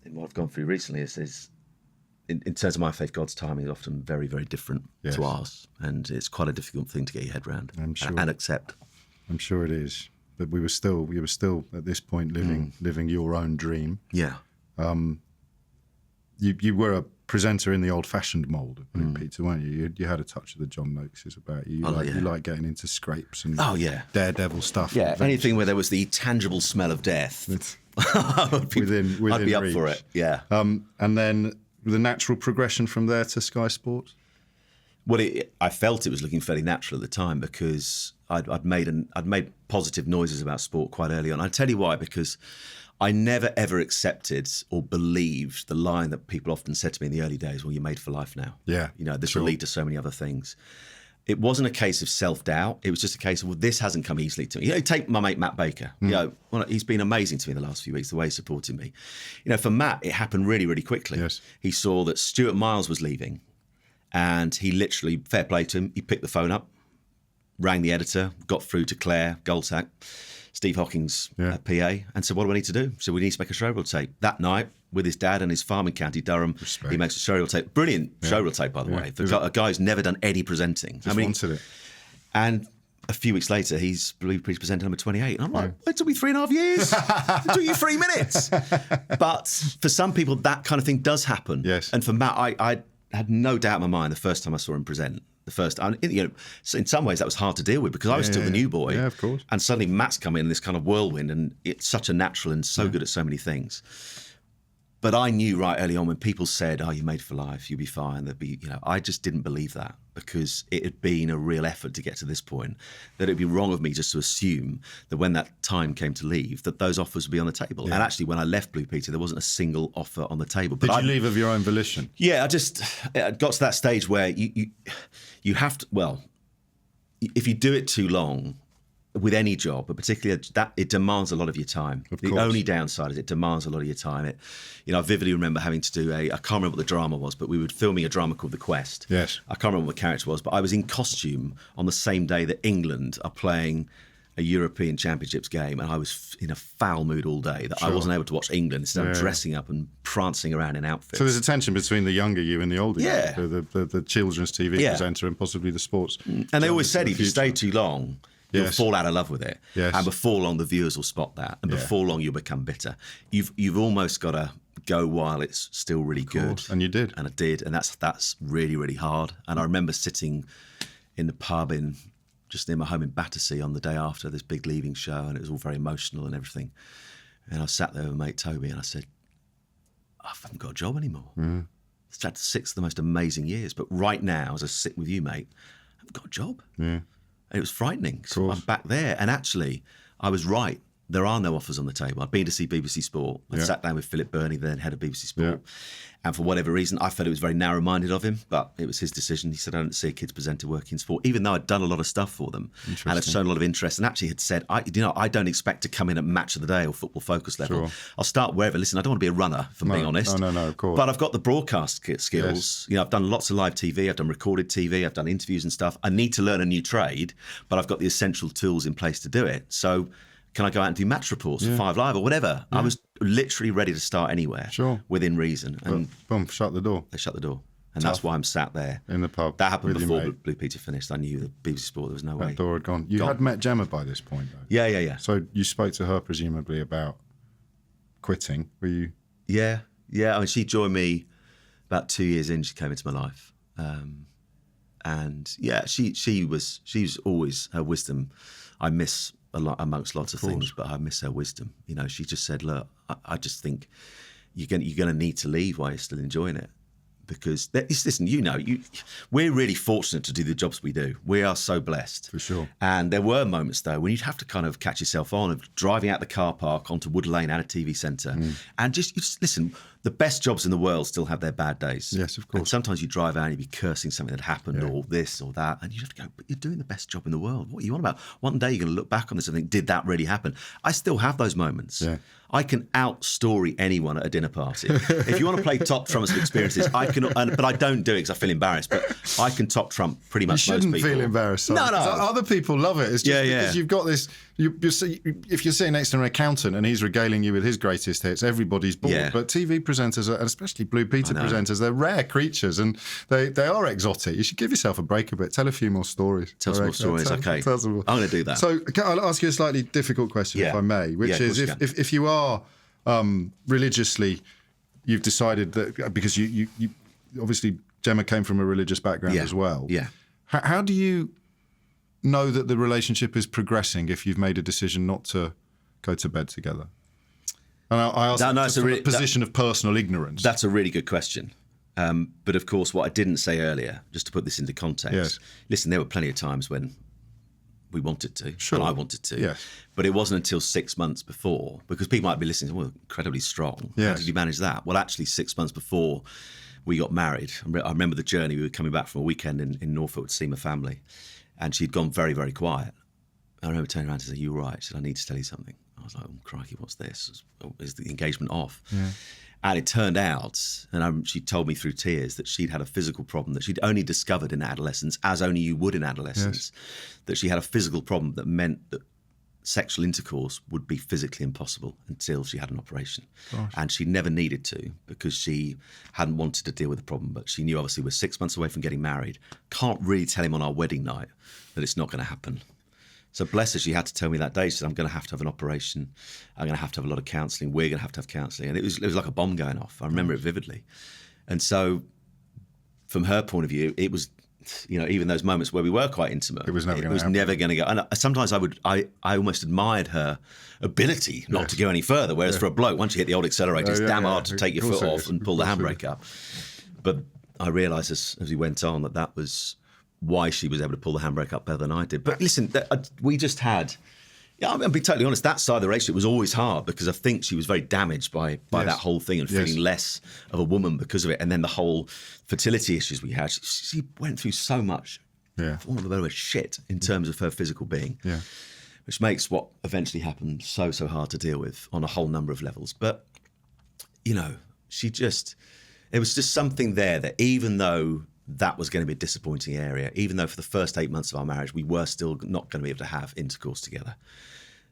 in what I've gone through recently, is in terms of my faith, God's timing is often very, very different to ours, and it's quite a difficult thing to get your head around and accept. I'm sure it is, but you were still at this point living your own dream. Yeah. You were a presenter in the old-fashioned mould of Blue Peter, weren't you? You had a touch of the John Noakes about you. You like getting into scrapes and daredevil stuff. Yeah, anything where there was the tangible smell of death. I'd be up reach. For it. Yeah. And then the natural progression from there to Sky Sports. Well, I felt it was looking fairly natural at the time because I'd made positive noises about sport quite early on. I'll tell you why, because I never ever accepted or believed the line that people often said to me in the early days, well, you're made for life now. Yeah. This will lead to so many other things. It wasn't a case of self-doubt. It was just a case of, well, this hasn't come easily to me. Take my mate Matt Baker. He's been amazing to me in the last few weeks, the way he supported me. For Matt, it happened really, really quickly. Yes. He saw that Stuart Miles was leaving, and he literally, fair play to him, he picked the phone up, rang the editor, got through to Claire Goldsack, Steve Hocking's PA, and said, what do we need to do? So we need to make a showreel tape. That night, with his dad and his farm in County Durham, he makes a showreel tape. Brilliant showreel tape, by the way. A guy who's never done any presenting. Wanted it. And a few weeks later, he's Blue Peter presenter number 28. And I'm like, it took me 3.5 years. It took you 3 minutes. But for some people, that kind of thing does happen. Yes. And for Matt, I had no doubt in my mind the first time I saw him present. So in some ways that was hard to deal with because I was still the new boy. Yeah, of course. And suddenly Matt's come in this kind of whirlwind, and it's such a natural and so good at so many things. But I knew right early on when people said, "Oh, you're made for life, you'll be fine." There'd be, I just didn't believe that because it had been a real effort to get to this point. That it'd be wrong of me just to assume that when that time came to leave, that those offers would be on the table. Yeah. And actually, when I left Blue Peter, there wasn't a single offer on the table. But Did you leave of your own volition? Yeah, I got to that stage where you have to. Well, if you do it too long. With any job, but particularly that, it demands a lot of your time. The only downside is it demands a lot of your time. I vividly remember having to do I can't remember what the drama was, but we were filming a drama called The Quest. Yes. I can't remember what the character was, but I was in costume on the same day that England are playing a European Championships game, and I was in a foul mood all day that I wasn't able to watch England instead of dressing up and prancing around in outfits. So there's a tension between the younger you and the older you, the children's TV presenter and possibly the sports. And they always said if you stay too long, you'll fall out of love with it. Yes. And before long, the viewers will spot that. And before long, you'll become bitter. You've almost got to go while it's still really good. And you did. And I did. And that's really, really hard. And I remember sitting in the pub just near my home in Battersea on the day after this big leaving show. And it was all very emotional and everything. And I sat there with mate Toby and I said, I haven't got a job anymore. Mm. It's had 6 of the most amazing years. But right now, as I sit with you, mate, I haven't got a job. Yeah. And it was frightening. So I'm back there. And actually, I was right. There are no offers on the table. I've been to see BBC Sport. I sat down with Philip Burney, then head of BBC Sport. Yeah. And for whatever reason, I felt it was very narrow-minded of him, but it was his decision. He said, I don't see a kids presenter working in sport, even though I'd done a lot of stuff for them and had shown a lot of interest, and actually had said, I don't expect to come in at Match of the Day or Football Focus level. Sure. I'll start wherever. Listen, I don't want to be a runner, if I'm being honest. No, of course. But I've got the broadcast skills. Yes. I've done lots of live TV. I've done recorded TV. I've done interviews and stuff. I need to learn a new trade, but I've got the essential tools in place to do it. So can I go out and do match reports for 5 Live or whatever? Yeah. I was literally ready to start anywhere within reason. And boom, shut the door. They shut the door. And that's why I'm sat there. In the pub. That happened before Blue Peter finished. I knew that BBC Sport, there was no way. That door had gone. You had met Gemma by this point, though. Yeah. So you spoke to her, presumably, about quitting. Were you? Yeah. I mean, she joined me about 2 years in. She came into my life. And yeah, she's always, her wisdom, I miss a lot amongst lots of things, but I miss her wisdom. She just said, look, I just think you're going to need to leave while you're still enjoying it. Because, listen, we're really fortunate to do the jobs we do. We are so blessed. For sure. And there were moments, though, when you'd have to kind of catch yourself on of driving out the car park onto Wood Lane at a TV centre. And just listen, the best jobs in the world still have their bad days. Yes, of course. And sometimes you drive out and you'd be cursing something that happened or this or that. And you have to go, but you're doing the best job in the world. What are you on about? One day you're going to look back on this and think, did that really happen? I still have those moments. Yeah. I can out-story anyone at a dinner party. If you want to play top trumps of experiences, I can, but I don't do it because I feel embarrassed, but I can top trump pretty much most people. You shouldn't feel embarrassed. No. Other people love it. It's just because you've got this, if you're sitting next to an accountant and he's regaling you with his greatest hits, everybody's bored. Yeah. But TV presenters, and especially Blue Peter presenters, they're rare creatures and they are exotic. You should give yourself a break a bit. Tell a few more stories. Tell some more stories, okay. I'm going to do that. So I'll ask you a slightly difficult question, if I may, which is if you are religiously, you've decided that, because you obviously Gemma came from a religious background as well. Yeah. How do you know that the relationship is progressing if you've made a decision not to go to bed together? And I ask from a position of personal ignorance. That's a really good question. But of course, what I didn't say earlier, just to put this into context, listen, there were plenty of times when we wanted to, and I wanted to, but it wasn't until 6 months before, because people might be listening, well, incredibly strong. How did you manage that? Well, actually, 6 months before we got married, I remember the journey. We were coming back from a weekend in Norfolk to see my family, and she'd gone very, very quiet. I remember turning around and saying, "You're right." She said, "I need to tell you something." I was like, "Oh, crikey, what's this? Is the engagement off?" Yeah. And it turned out, and she told me through tears, that she'd had a physical problem that she'd only discovered in adolescence, as only you would in adolescence, that she had a physical problem that meant that sexual intercourse would be physically impossible until she had an operation. Gosh. And she never needed to, because she hadn't wanted to deal with the problem, but she knew obviously we're 6 months away from getting married. Can't really tell him on our wedding night that it's not going to happen. So bless her, she had to tell me that day, she said, I'm going to have an operation. I'm going to have a lot of counselling. We're going to have counselling. And it was like a bomb going off. I remember it vividly. And so from her point of view, it was, even those moments where we were quite intimate, it was never going to go. And sometimes I almost admired her ability not to go any further. Whereas for a bloke, once you hit the old accelerator, it's damn hard to take your foot off and pull the handbrake up. But I realised as we went on that was why she was able to pull the handbrake up better than I did. But listen, we just had... Yeah, I'll be totally honest, that side of the relationship was always hard because I think she was very damaged by that whole thing and feeling less of a woman because of it. And then the whole fertility issues we had, she went through so much, for want of a better word, shit in terms of her physical being, which makes what eventually happened so hard to deal with on a whole number of levels. But, there was just something there that even though that was going to be a disappointing area, even though for the first 8 months of our marriage, we were still not going to be able to have intercourse together.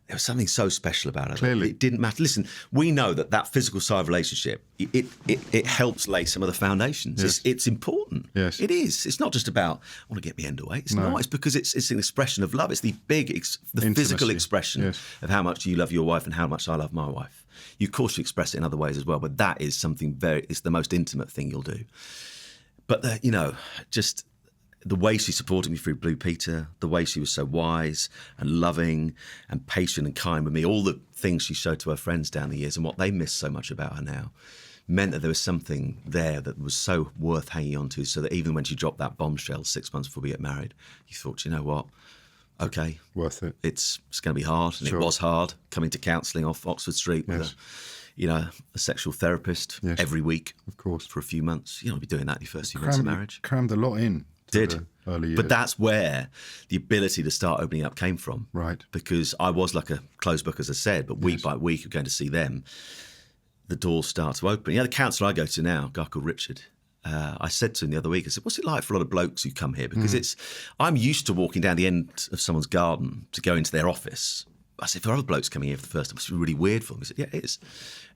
There was something so special about it. Clearly. It didn't matter. Listen, we know that physical side of relationship, it helps lay some of the foundations. Yes. It's important. Yes. It is. It's not just about, I want to get me underway. It's not. It's because it's an expression of love. It's the physical expression of how much you love your wife and how much I love my wife. Of course, you express it in other ways as well, but that is something it's the most intimate thing you'll do. But, just the way she supported me through Blue Peter, the way she was so wise and loving and patient and kind with me, all the things she showed to her friends down the years and what they miss so much about her now, meant that there was something there that was so worth hanging on to, so that even when she dropped that bombshell 6 months before we get married, you thought, you know what? Okay. Worth it. It's going to be hard, and it was hard, coming to counselling off Oxford Street with a sexual therapist every week, of course, for a few months. You don't be doing that in your first few months of marriage. Crammed a lot in. Early years. But that's where the ability to start opening up came from. Right. Because I was like a closed book, as I said, but week by week you're going to see them. The doors start to open. The counsellor I go to now, a guy called Richard, I said to him the other week, I said, what's it like for a lot of blokes who come here? Because I'm used to walking down the end of someone's garden to go into their office. I said, for other blokes coming here for the first time, it's really weird for them. He said, yeah, it is.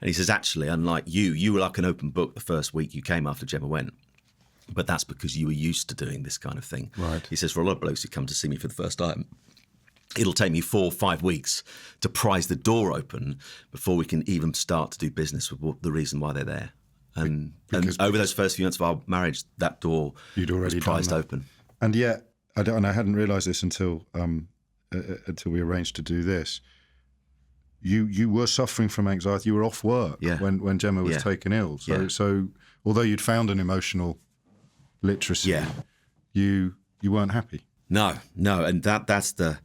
And he says, actually, unlike you were like an open book the first week you came after Gemma went. But that's because you were used to doing this kind of thing. Right. He says, for a lot of blokes who come to see me for the first time, it'll take me 4 or 5 weeks to prise the door open before we can even start to do business with the reason why they're there. And over those first few months of our marriage, that door was prized open. And yet, I hadn't realised this until we arranged to do this. You were suffering from anxiety. You were off work when Gemma was taken ill. So although you'd found an emotional literacy, you weren't happy. No, and that's the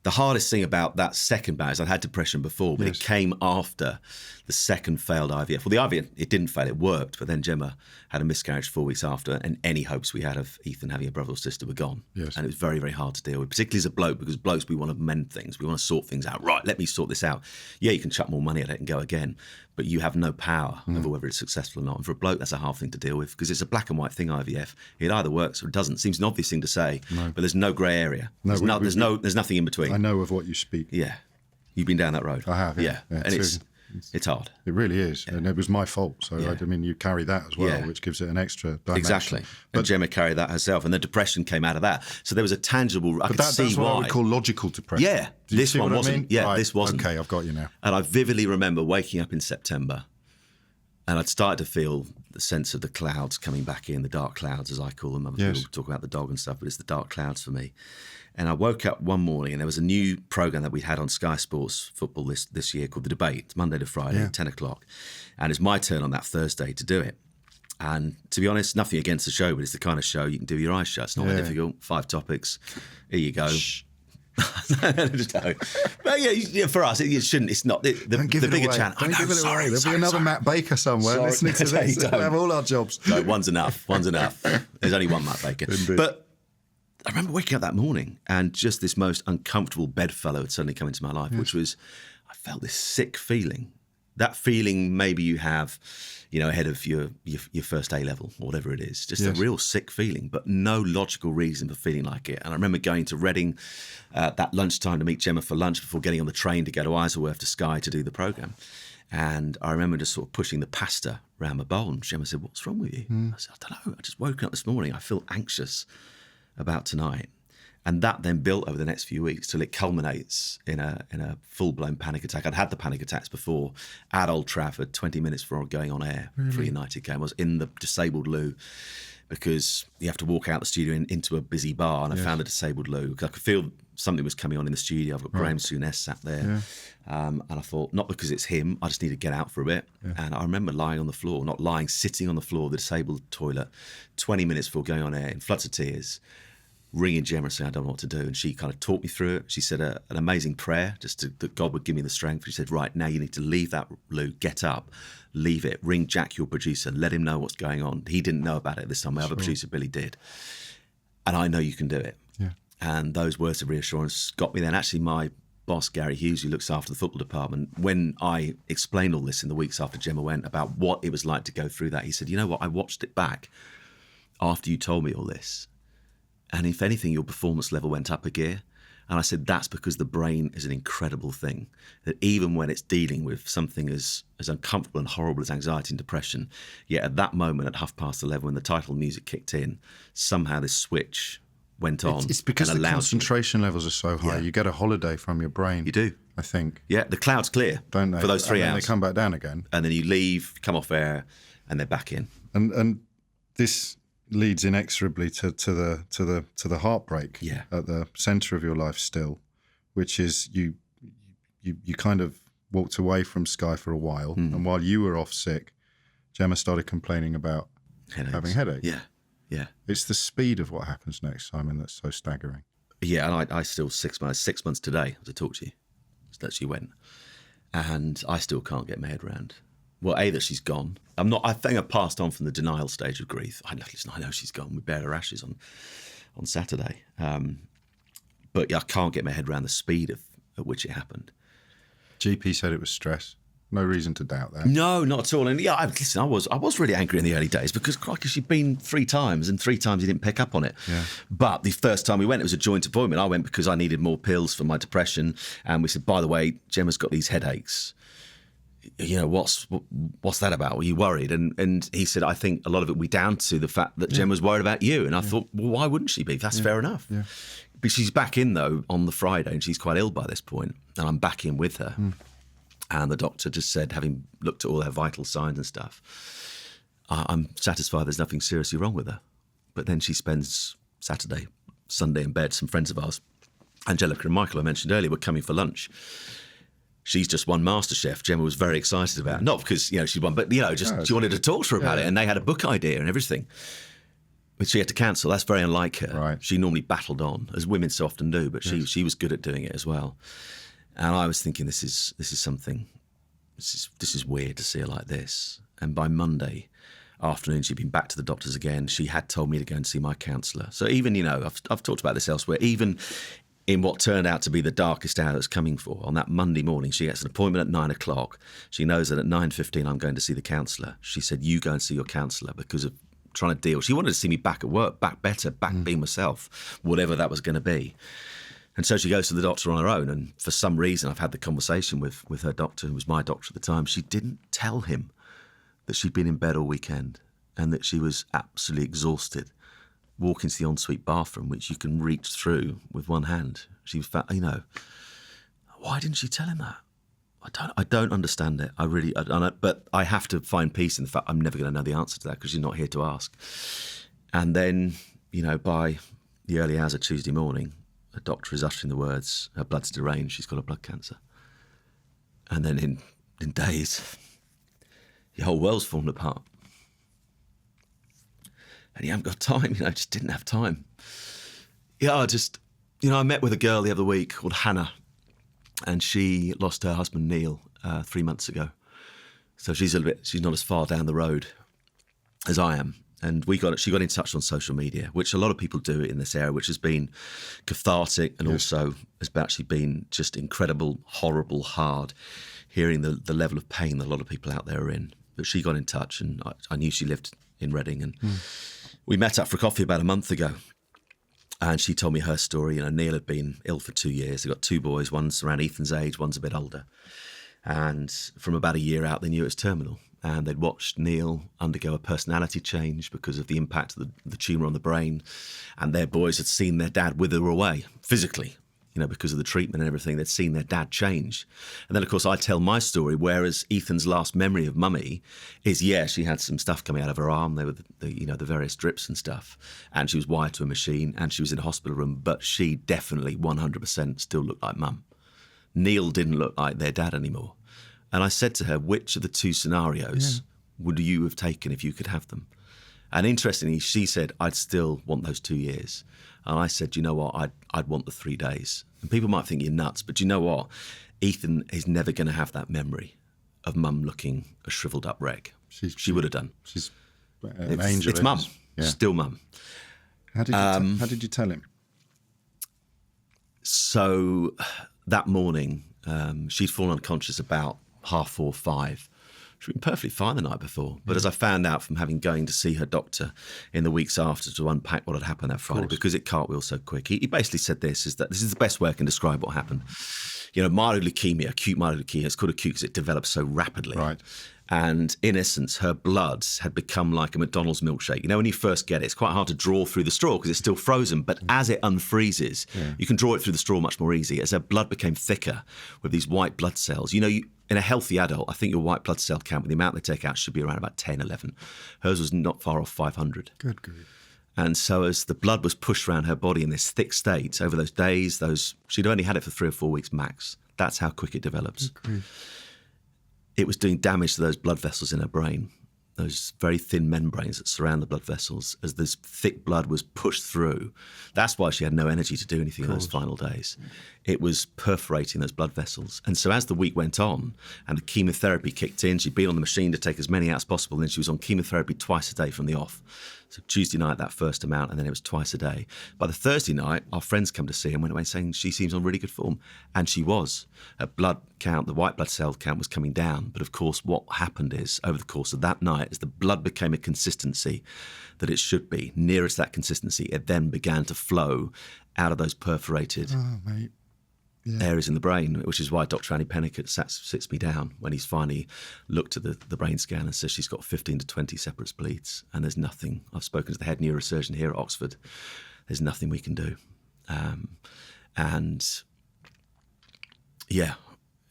hardest thing about that second marriage. I'd had depression before, but it came after the second failed IVF. Well, the IVF, it didn't fail, it worked, but then Gemma had a miscarriage 4 weeks after, and any hopes we had of Ethan having a brother or sister were gone. Yes. And it was very, very hard to deal with, particularly as a bloke, because blokes, we want to mend things. We want to sort things out. Right, let me sort this out. Yeah, you can chuck more money at it and go again, but you have no power over whether it's successful or not. And for a bloke, that's a hard thing to deal with, because it's a black and white thing, IVF. It either works or it doesn't. Seems an obvious thing to say, but there's no grey area. There's nothing in between. I know of what you speak. Yeah. You've been down that road. I have, yeah. And it's hard. It really is. And it was my fault. So, you carry that as well, which gives it an extra dimension. Exactly. But and Gemma carried that herself, and the depression came out of that. So there was a tangible, I could see why. That's what I would call logical depression. Yeah. This one wasn't. I mean? Yeah, right. This wasn't. Okay, I've got you now. And I vividly remember waking up in September, and I'd started to feel the sense of the clouds coming back in, the dark clouds, as I call them. Other people talk about the dog and stuff, but it's the dark clouds for me. And I woke up one morning, and there was a new programme that we had on Sky Sports Football this year called The Debate. It's Monday to Friday, 10 o'clock. And it's my turn on that Thursday to do it. And to be honest, nothing against the show, but it's the kind of show you can do with your eyes shut. It's not that difficult. 5 topics. Here you go. But for us, it shouldn't. It's not the bigger channel. Don't give it away. There'll be another Matt Baker somewhere listening to this. We'll have all our jobs. No, one's enough. There's only one Matt Baker. Indeed. But I remember waking up that morning and just this most uncomfortable bedfellow had suddenly come into my life, which was, I felt this sick feeling. That feeling maybe you have, ahead of your first A level or whatever it is. Just a real sick feeling, but no logical reason for feeling like it. And I remember going to Reading that lunchtime to meet Gemma for lunch before getting on the train to go to Isleworth to Sky to do the programme. And I remember just sort of pushing the pasta around my bowl. And Gemma said, "What's wrong with you?" I said, "I don't know. I just woke up this morning. I feel anxious about tonight." And that then built over the next few weeks till it culminates in a full-blown panic attack. I'd had the panic attacks before at Old Trafford, 20 minutes before going on air for a United game. I was in the disabled loo because you have to walk out the studio into a busy bar, and I found a disabled loo. I could feel something was coming on in the studio. I've got Graham Souness sat there. And I thought, not because it's him, I just need to get out for a bit. And I remember lying on the floor, not lying, sitting on the floor of the disabled toilet, 20 minutes before going on air in floods of tears, ringing Gemma and saying, I don't know what to do. And she kind of talked me through it. She said an amazing prayer, that God would give me the strength. She said, right, now you need to leave that loo, get up, leave it, ring Jack, your producer, let him know what's going on. He didn't know about it this time. My other producer, Billy, did. And I know you can do it. Yeah. And those words of reassurance got me then. Actually, my boss, Gary Hughes, who looks after the football department, when I explained all this in the weeks after Gemma went about what it was like to go through that, he said, you know what, I watched it back after you told me all this. And if anything, your performance level went up a gear. And I said, that's because the brain is an incredible thing. That even when it's dealing with something as uncomfortable and horrible as anxiety and depression, yet at that moment at 11:30 when the title music kicked in, somehow this switch went on. It's because the concentration levels are so high. Yeah. You get a holiday from your brain. You do. I think. Yeah, the clouds clear. Don't they? For those 3 hours. They come back down again. And then you leave, come off air, and they're back in. And this leads inexorably to the heartbreak at the centre of your life still, which is you kind of walked away from Sky for a while, and while you were off sick, Gemma started complaining about having headaches. Yeah. It's the speed of what happens next, Simon, that's so staggering. Yeah, and I still 6 months today as I talk to you, that she went, and I still can't get my head around. Well, A, that she's gone. I think I passed on from the denial stage of grief. I know she's gone. We buried her ashes on Saturday. But I can't get my head around the speed at which it happened. GP said it was stress. No reason to doubt that. No, not at all. And yeah, listen, I was really angry in the early days because, crikey, she'd been 3 times and 3 times he didn't pick up on it. Yeah. But the first time we went, it was a joint appointment. I went because I needed more pills for my depression. And we said, by the way, Gemma's got these headaches. You know, what's that about? Were you worried? And he said, I think a lot of it will be down to the fact that Gemma's worried about you. And I thought, well, why wouldn't she be? That's fair enough. Yeah. But she's back in, though, on the Friday, and she's quite ill by this point. And I'm back in with her. And the doctor just said, having looked at all her vital signs and stuff, I'm satisfied there's nothing seriously wrong with her. But then she spends Saturday, Sunday in bed. Some friends of ours, Angelica and Michael, I mentioned earlier, were coming for lunch. She's just won MasterChef. Gemma was very excited about it. Not because, she won, but, she wanted to talk to her about it. And they had a book idea and everything, which she had to cancel. That's very unlike her. Right. She normally battled on, as women so often do, but she was good at doing it as well. And I was thinking, this is something, this is weird to see her like this. And by Monday afternoon, she'd been back to the doctors again. She had told me to go and see my counsellor. So even, I've talked about this elsewhere, even in what turned out to be the darkest hour that's coming for, on that Monday morning, she gets an appointment at 9:00. She knows that at 9:15 I'm going to see the counsellor. She said, you go and see your counsellor because of trying to deal. She wanted to see me back at work, back better, back being myself, whatever that was going to be. And so she goes to the doctor on her own, and for some reason, I've had the conversation with her doctor, who was my doctor at the time. She didn't tell him that she'd been in bed all weekend and that she was absolutely exhausted, walking to the ensuite bathroom, which you can reach through with one hand. She was, why didn't she tell him that? I don't understand it. But I have to find peace in the fact I'm never going to know the answer to that because she's not here to ask. And then, by the early hours of Tuesday morning, the doctor is uttering the words, her blood's deranged, she's got a blood cancer. And then in days, your whole world's fallen apart. And you haven't got time, just didn't have time. I met with a girl the other week called Hannah, and she lost her husband, Neil, 3 months ago. So she's not as far down the road as I am. And she got in touch on social media, which a lot of people do in this area, which has been cathartic and also has actually been just incredible, horrible, hard, hearing the level of pain that a lot of people out there are in. But she got in touch, and I knew she lived in Reading, and we met up for coffee about a month ago. And she told me her story. Neil had been ill for 2 years. They've got 2 boys, one's around Ethan's age, one's a bit older. And from about a year out, they knew it was terminal. and they'd watched Neil undergo a personality change because of the impact of the tumour on the brain, and their boys had seen their dad wither away physically, because of the treatment and everything. They'd seen their dad change. And then, of course, I tell my story, whereas Ethan's last memory of Mummy is, she had some stuff coming out of her arm. They were, the various drips and stuff. And she was wired to a machine, and she was in a hospital room, but she definitely 100% still looked like Mum. Neil didn't look like their dad anymore. And I said to her, which of the two scenarios would you have taken if you could have them? And interestingly, she said, I'd still want those 2 years. And I said, you know what, I'd want the 3 days. And people might think you're nuts, but you know what? Ethan is never going to have that memory of Mum looking a shriveled up wreck. She would have done. She's an angel. It's Mum, still Mum. How did you tell him? So that morning, she'd fallen unconscious about 4:30, 5. She'd been perfectly fine the night before. But as I found out from going to see her doctor in the weeks after to unpack what had happened that Friday, because it cartwheeled so quick, he basically said this is the best way I can describe what happened. Myeloid leukemia, acute myeloid leukemia, it's called acute because it develops so rapidly. Right. And in essence, her blood had become like a McDonald's milkshake. When you first get it, it's quite hard to draw through the straw because it's still frozen. But as it unfreezes, you can draw it through the straw much more easy. As her blood became thicker with these white blood cells, in a healthy adult, I think your white blood cell count with the amount they take out should be around about 10, 11. Hers was not far off 500. Good grief. And so as the blood was pushed around her body in this thick state over those days, she'd only had it for 3 or 4 weeks max. That's how quick it develops. Good grief. It was doing damage to those blood vessels in her brain, those very thin membranes that surround the blood vessels. As this thick blood was pushed through, that's why she had no energy to do anything in those final days. It was perforating those blood vessels. And so as the week went on and the chemotherapy kicked in, she'd been on the machine to take as many out as possible, and then she was on chemotherapy twice a day from the off. So Tuesday night, that first amount, and then it was twice a day. By the Thursday night, our friends come to see her and went away saying she seems on really good form. And she was. Her blood count, the white blood cell count was coming down. But of course, what happened is, over the course of that night, as the blood became a consistency that it should be, nearest that consistency, it then began to flow out of those perforated areas in the brain, which is why Dr. Annie Pennicott sits me down when he's finally looked at the brain scan and says she's got 15 to 20 separate spleens, and there's nothing. I've spoken to the head neurosurgeon here at Oxford. There's nothing we can do.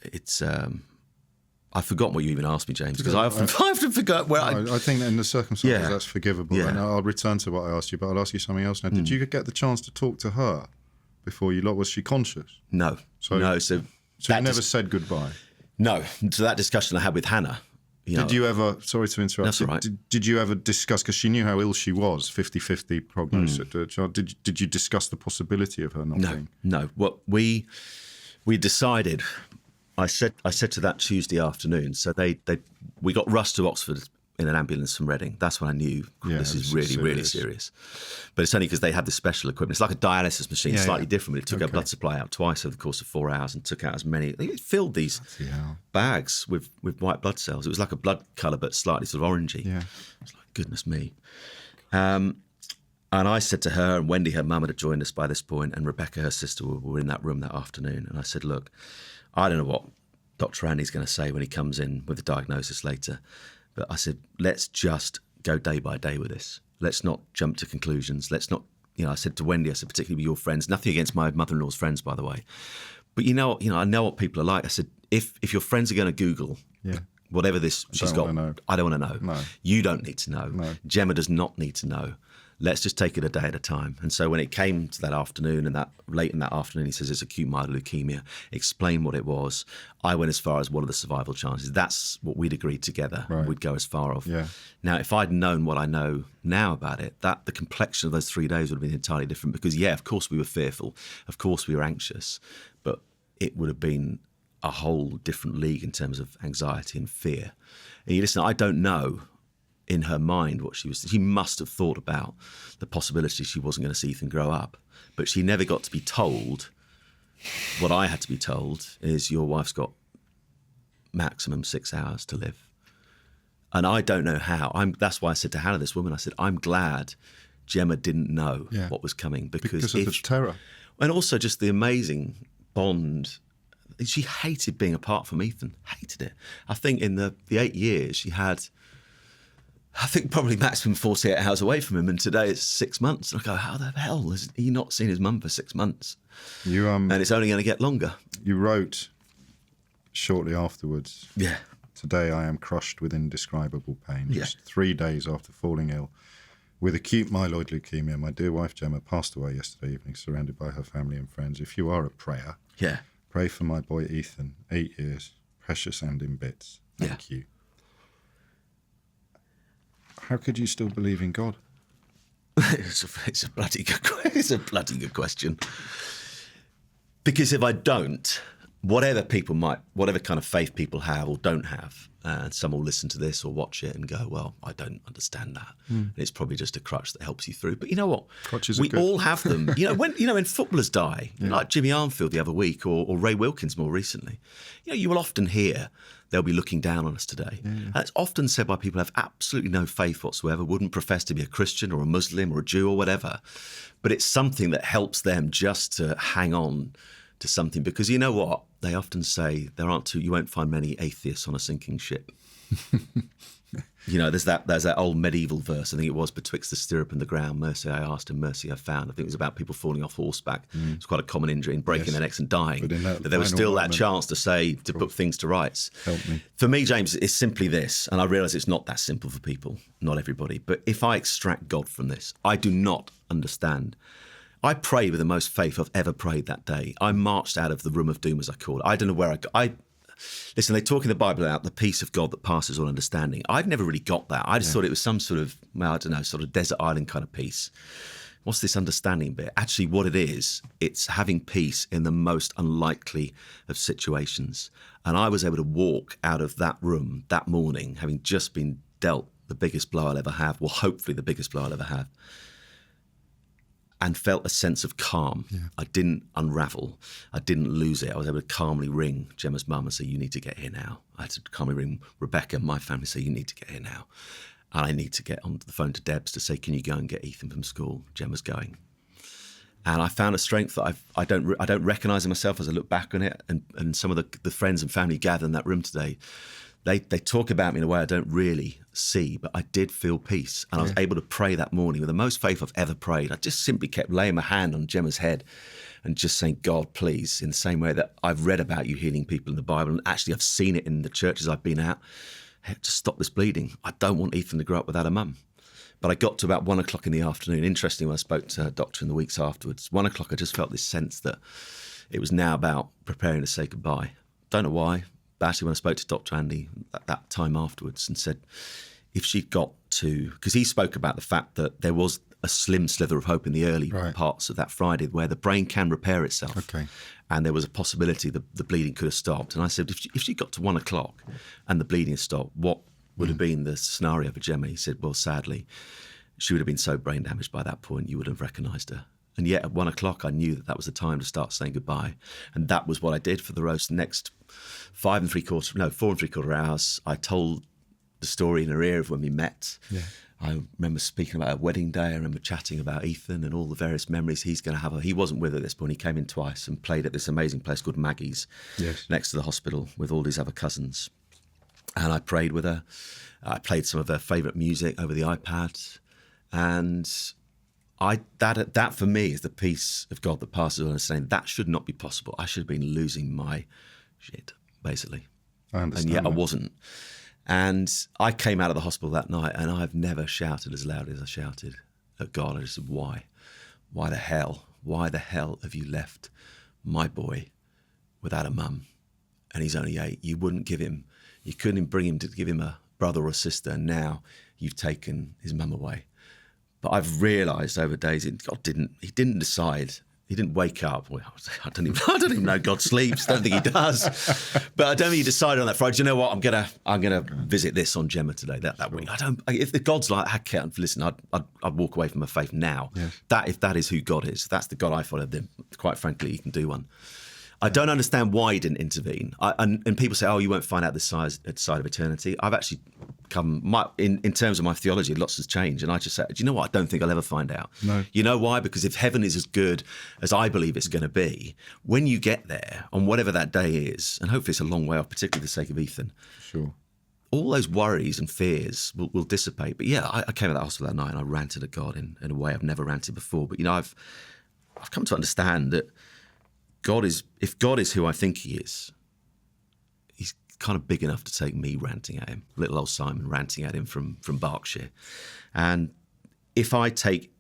It's I forgot what you even asked me, James, because I often forgot where I think that in the circumstances that's forgivable. And I'll return to what I asked you, but I'll ask you something else now. Did you get the chance to talk to her before you lot? Was she conscious? No. So you never said goodbye? No. So that discussion I had with Hannah. Did you ever, sorry to interrupt. That's all right. Did you ever discuss, because she knew how ill she was, 50-50 prognosis. Did you discuss the possibility of her not being? No. What we decided, I said to that Tuesday afternoon, so we got rushed to Oxford in an ambulance from Reading. That's when I knew this is really, really serious. But it's only because they had this special equipment. It's like a dialysis machine, slightly different, but it took our blood supply out twice over the course of 4 hours and took out as many. It filled these bags with white blood cells. It was like a blood colour, but slightly sort of orangey. Yeah. It's like, goodness me. And I said to her, and Wendy, her mum, had joined us by this point, and Rebecca, her sister, were in that room that afternoon. And I said, look, I don't know what Dr. Andy's going to say when he comes in with the diagnosis later. But I said, let's just go day by day with this. Let's not jump to conclusions. Let's not, I said to Wendy, particularly with your friends, nothing against my mother-in-law's friends, by the way. But I know what people are like. I said, if your friends are going to Google whatever she's got, I don't want to know. No. You don't need to know. No. Gemma does not need to know. Let's just take it a day at a time. And so when it came to that afternoon, and that late in that afternoon, he says it's acute myeloid leukemia, explain what it was. I went as far as what are the survival chances. That's what we'd agreed together. Right. We'd go as far of. Yeah. Now, if I'd known what I know now about it, the complexion of those 3 days would have been entirely different, because, of course we were fearful. Of course we were anxious. But it would have been a whole different league in terms of anxiety and fear. And listen, I don't know in her mind what she must have thought about the possibility she wasn't going to see Ethan grow up, but she never got to be told what I had to be told is your wife's got maximum 6 hours to live. And I don't know how. That's why I said to Hannah, this woman, I said, I'm glad Gemma didn't know what was coming, because of the terror. And also just the amazing bond She hated being apart from Ethan, hated it. I think in the 8 years she had, I think probably maximum 48 hours away from him, and today it's 6 months. And I go, how the hell has he not seen his mum for 6 months? And it's only going to get longer. You wrote shortly afterwards, Yeah. Today I am crushed with indescribable pain. Yeah. Just 3 days after falling ill with acute myeloid leukemia, my dear wife Gemma passed away yesterday evening, surrounded by her family and friends. If you are a prayer, Yeah. pray for my boy Ethan, 8 years, precious and in bits. Thank you. How could you still believe in God? It's a bloody good question. Because if I don't, whatever kind of faith people have or don't have, and some will listen to this or watch it and go, well, I don't understand that. And it's probably just a crutch that helps you through. But you know what? Crutches we are good. all have them. When footballers die, like Jimmy Armfield the other week or Ray Wilkins more recently, you will often hear they'll be looking down on us today. And it's often said by people who have absolutely no faith whatsoever, wouldn't profess to be a Christian or a Muslim or a Jew or whatever. But it's something that helps them just to hang on to something, because you know what? They often say you won't find many atheists on a sinking ship. There's that old medieval verse, I think it was, betwixt the stirrup and the ground, mercy I asked and mercy I found. I think it was about people falling off horseback. It's quite a common injury and breaking their necks and dying. But there was still that chance to put things to rights. Help me. For me, James, it's simply this, and I realise it's not that simple for people, not everybody, but if I extract God from this, I do not understand. I prayed with the most faith I've ever prayed that day. I marched out of the room of doom, as I call it. I don't know where I got. Listen, they talk in the Bible about the peace of God that passes all understanding. I'd never really got that. I just thought it was some sort of, sort of desert island kind of peace. What's this understanding bit? Actually, what it is, it's having peace in the most unlikely of situations. And I was able to walk out of that room that morning, having just been dealt the biggest blow I'll ever have, well, hopefully the biggest blow I'll ever have, and felt a sense of calm. Yeah. I didn't unravel. I didn't lose it. I was able to calmly ring Gemma's mum and say, you need to get here now. I had to calmly ring Rebecca, my family, and say, you need to get here now. And I need to get on the phone to Debs to say, can you go and get Ethan from school? Gemma's going. And I found a strength that I don't recognise in myself as I look back on it. And some of the friends and family gathered in that room today, they talk about me in a way I don't really see, but I did feel peace. And I was able to pray that morning with the most faith I've ever prayed. I just simply kept laying my hand on Gemma's head and just saying, God, please, in the same way that I've read about you healing people in the Bible, and actually I've seen it in the churches I've been at, hey, just stop this bleeding. I don't want Ethan to grow up without a mum. But I got to about 1 o'clock in the afternoon. Interesting, when I spoke to her doctor in the weeks afterwards, 1 o'clock, I just felt this sense that it was now about preparing to say goodbye. Don't know why. But actually, when I spoke to Dr. Andy at that time afterwards and said, if she'd got to, because he spoke about the fact that there was a slim slither of hope in the early parts of that Friday where the brain can repair itself. Okay. And there was a possibility the bleeding could have stopped. And I said, if she got to 1 o'clock and the bleeding had stopped, what would have been the scenario for Gemma? He said, well, sadly, she would have been so brain damaged by that point, you would have recognised her. And yet at 1 o'clock, I knew that was the time to start saying goodbye. And that was what I did for the next 4 and 3/4 hours. I told the story in her ear of when we met. Yeah. I remember speaking about her wedding day. I remember chatting about Ethan and all the various memories he's going to have. He wasn't with her at this point. He came in twice and played at this amazing place called Maggie's next to the hospital with all his other cousins. And I prayed with her. I played some of her favourite music over the iPad. And that for me is the peace of God that passes all understanding. That should not be possible. I should have been losing my shit, basically. I understand. And yet I wasn't. And I came out of the hospital that night and I've never shouted as loud as I shouted at God. I just said, why? Why the hell? Why the hell have you left my boy without a mum? And he's only 8. You couldn't bring him to give him a brother or a sister. And now you've taken his mum away. But I've realised over days, God didn't decide. He didn't wake up. Well, I don't even know God sleeps. Don't think he does. But I don't think he decided on that Friday. You know what? I'm gonna visit this on Gemma today. That week. If the God's like, okay, listen, I'd walk away from my faith now. Yes. If that is who God is, that's the God I follow. Then, quite frankly, he can do one. I don't understand why he didn't intervene. And people say, oh, you won't find out this side of eternity. I've actually in terms of my theology, lots has changed. And I just said, do you know what? I don't think I'll ever find out. No. You know why? Because if heaven is as good as I believe it's going to be, when you get there, on whatever that day is, and hopefully it's a long way off, particularly for the sake of Ethan, Sure. all those worries and fears will dissipate. But yeah, I came out of the hospital that night and I ranted at God in a way I've never ranted before. But, you know, I've come to understand that if God is who I think he is, he's kind of big enough to take me ranting at him, little old Simon ranting at him from Berkshire. And if I take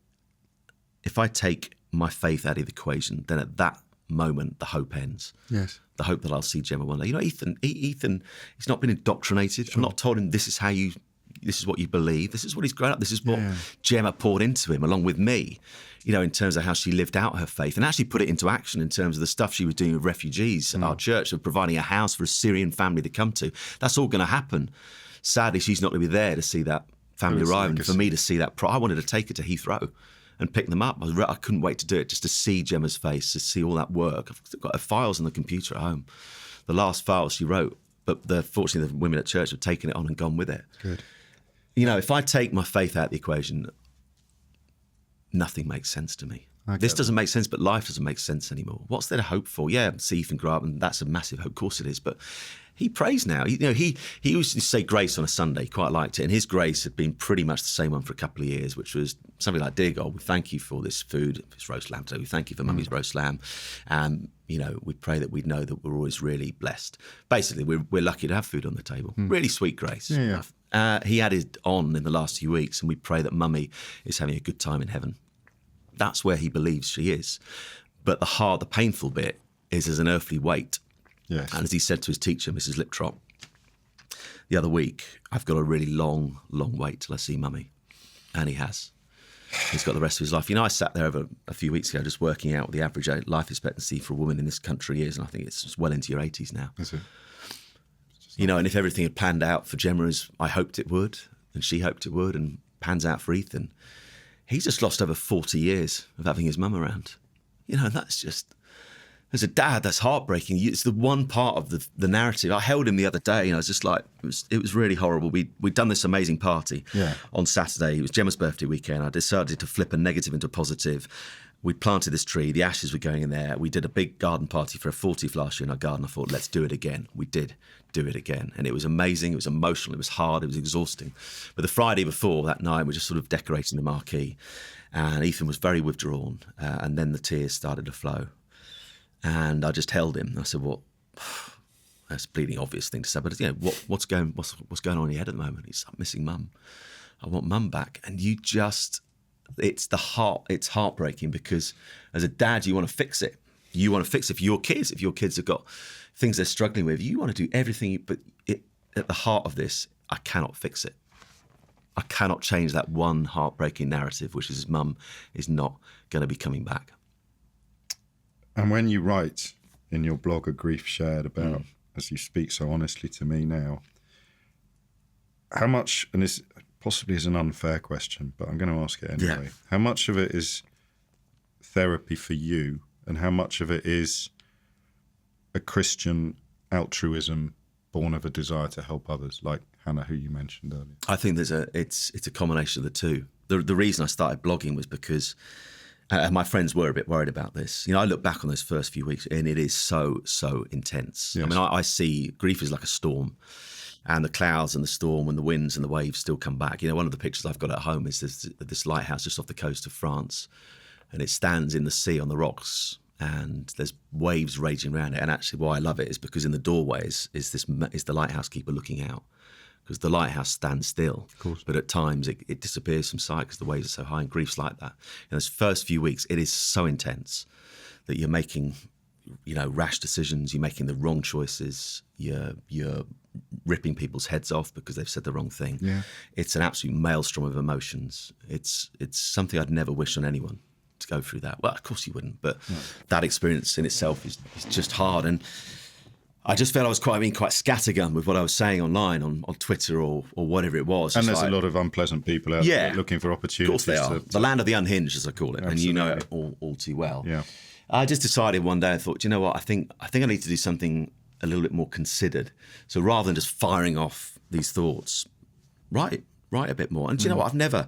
my faith out of the equation, then at that moment the hope ends. Yes. The hope that I'll see Gemma one day. You know, Ethan, he's not been indoctrinated. Sure. I've not told him this is what you believe. This is what he's grown up. This is what Gemma poured into him along with me, you know, in terms of how she lived out her faith and actually put it into action in terms of the stuff she was doing with refugees at our church, of providing a house for a Syrian family to come to. That's all going to happen. Sadly, she's not going to be there to see that family arrive. And for me to see that, I wanted to take her to Heathrow and pick them up. I couldn't wait to do it, just to see Gemma's face, to see all that work. I've got her files on the computer at home, the last files she wrote. But fortunately, the women at church have taken it on and gone with it. Good. You know, if I take my faith out of the equation, nothing makes sense to me. This doesn't make sense, but life doesn't make sense anymore. What's there to hope for? Yeah, see Ethan grow up, and that's a massive hope. Of course it is. But he prays now. He used to say grace on a Sunday. He quite liked it. And his grace had been pretty much the same one for a couple of years, which was something like, dear God, we thank you for this food, this roast lamb today. We thank you for Mummy's roast lamb. And, you know, we pray that we'd know that we're always really blessed. Basically, we're lucky to have food on the table. Really sweet grace. Yeah. He added on in the last few weeks, and we pray that Mummy is having a good time in heaven. That's where he believes she is. But the painful bit is there's an earthly weight. Yes. And as he said to his teacher, Mrs. Liptrop, the other week, I've got a really long, long wait till I see Mummy. And he has. He's got the rest of his life. You know, I sat there over a few weeks ago just working out what the average life expectancy for a woman in this country is, and I think it's well into your 80s now. Is it? You know, and if everything had panned out for Gemma as I hoped it would, and she hoped it would, and pans out for Ethan, he's just lost over 40 years of having his mum around. You know, that's just, as a dad, that's heartbreaking. It's the one part of the narrative. I held him the other day, and I was just like, it was really horrible. We'd done this amazing party on Saturday. It was Gemma's birthday weekend. I decided to flip a negative into a positive. We planted this tree. The ashes were going in there. We did a big garden party for a 40th last year in our garden. I thought, let's do it again. We did do it again. And it was amazing. It was emotional. It was hard. It was exhausting. But the Friday before that night, we were just sort of decorating the marquee. And Ethan was very withdrawn. And then the tears started to flow. And I just held him. I said, well, that's a bleeding obvious thing to say. But, you know, what's going on in your head at the moment? He's I'm missing Mum. I want Mum back. And you just... It's heartbreaking because as a dad, you want to fix it. You want to fix it for your kids. If your kids have got things they're struggling with, you want to do everything. But at the heart of this, I cannot fix it. I cannot change that one heartbreaking narrative, which is his mum is not going to be coming back. And when you write in your blog, A Grief Shared, about, as you speak so honestly to me now, how much, and this possibly is an unfair question, but I'm going to ask it anyway. How much of it is therapy for you, and how much of it is a Christian altruism born of a desire to help others, like Hannah, who you mentioned earlier? I think it's a combination of the two. The reason I started blogging was because my friends were a bit worried about this. You know, I look back on those first few weeks, and it is so intense. Yes. I mean, I see grief is like a storm. And the clouds and the storm and the winds and the waves still come back. You know, one of the pictures I've got at home is this lighthouse just off the coast of France. And it stands in the sea on the rocks. And there's waves raging around it. And actually why I love it is because in the doorways is the lighthouse keeper looking out. Because the lighthouse stands still. Of course. But at times it disappears from sight because the waves are so high, and grief's like that. In those first few weeks, it is so intense that you're making, you know, rash decisions. You're making the wrong choices. You're ripping people's heads off because they've said the wrong thing. Yeah. It's an absolute maelstrom of emotions. It's something I'd never wish on anyone to go through that. Well, of course you wouldn't, but that experience in itself is just hard. And I just felt I was quite scattergun with what I was saying online on Twitter or whatever it was. And there's a lot of unpleasant people out there looking for opportunities. Of course they are. The land of the unhinged, as I call it. Absolutely. And you know it all too well. Yeah. I just decided one day, I thought, you know what, I think I need to do something a little bit more considered. So rather than just firing off these thoughts, write a bit more. And do you know what? I've never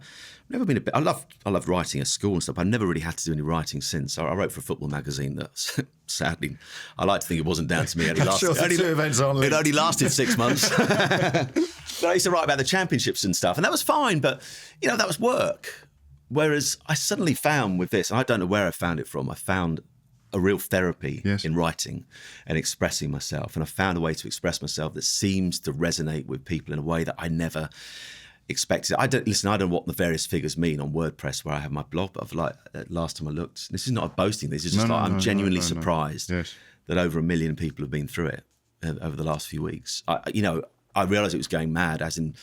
been a bit. I loved writing at school and stuff. I've never really had to do any writing since. I wrote for a football magazine that, sadly, I like to think it wasn't down to me. It only lasted 6 months. But I used to write about the championships and stuff, and that was fine. But that was work. Whereas I suddenly found with this, and I don't know where I found it from. I found a real therapy in writing and expressing myself, and I found a way to express myself that seems to resonate with people in a way that I never expected. I don't know what the various figures mean on WordPress where I have my blog, but last time I looked, this is not a boasting, this is just I'm genuinely surprised that over 1 million people have been through it over the last few weeks. I realised it was going mad, as in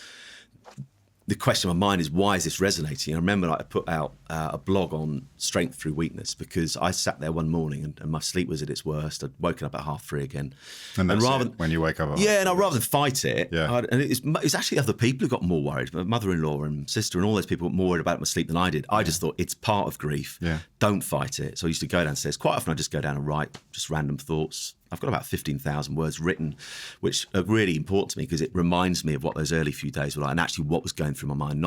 the question in my mind is, why is this resonating? I remember I put out a blog on strength through weakness, because I sat there one morning and my sleep was at its worst. I'd woken up at 3:30 again. And that's rather when you wake up at rather than fight it, and it's actually other people who got more worried. My mother-in-law and sister and all those people got more worried about my sleep than I did. I just thought, it's part of grief. Don't fight it. So I used to go downstairs. Quite often I just go down and write just random thoughts. I've got about 15,000 words written, which are really important to me because it reminds me of what those early few days were like, and actually what was going through my mind.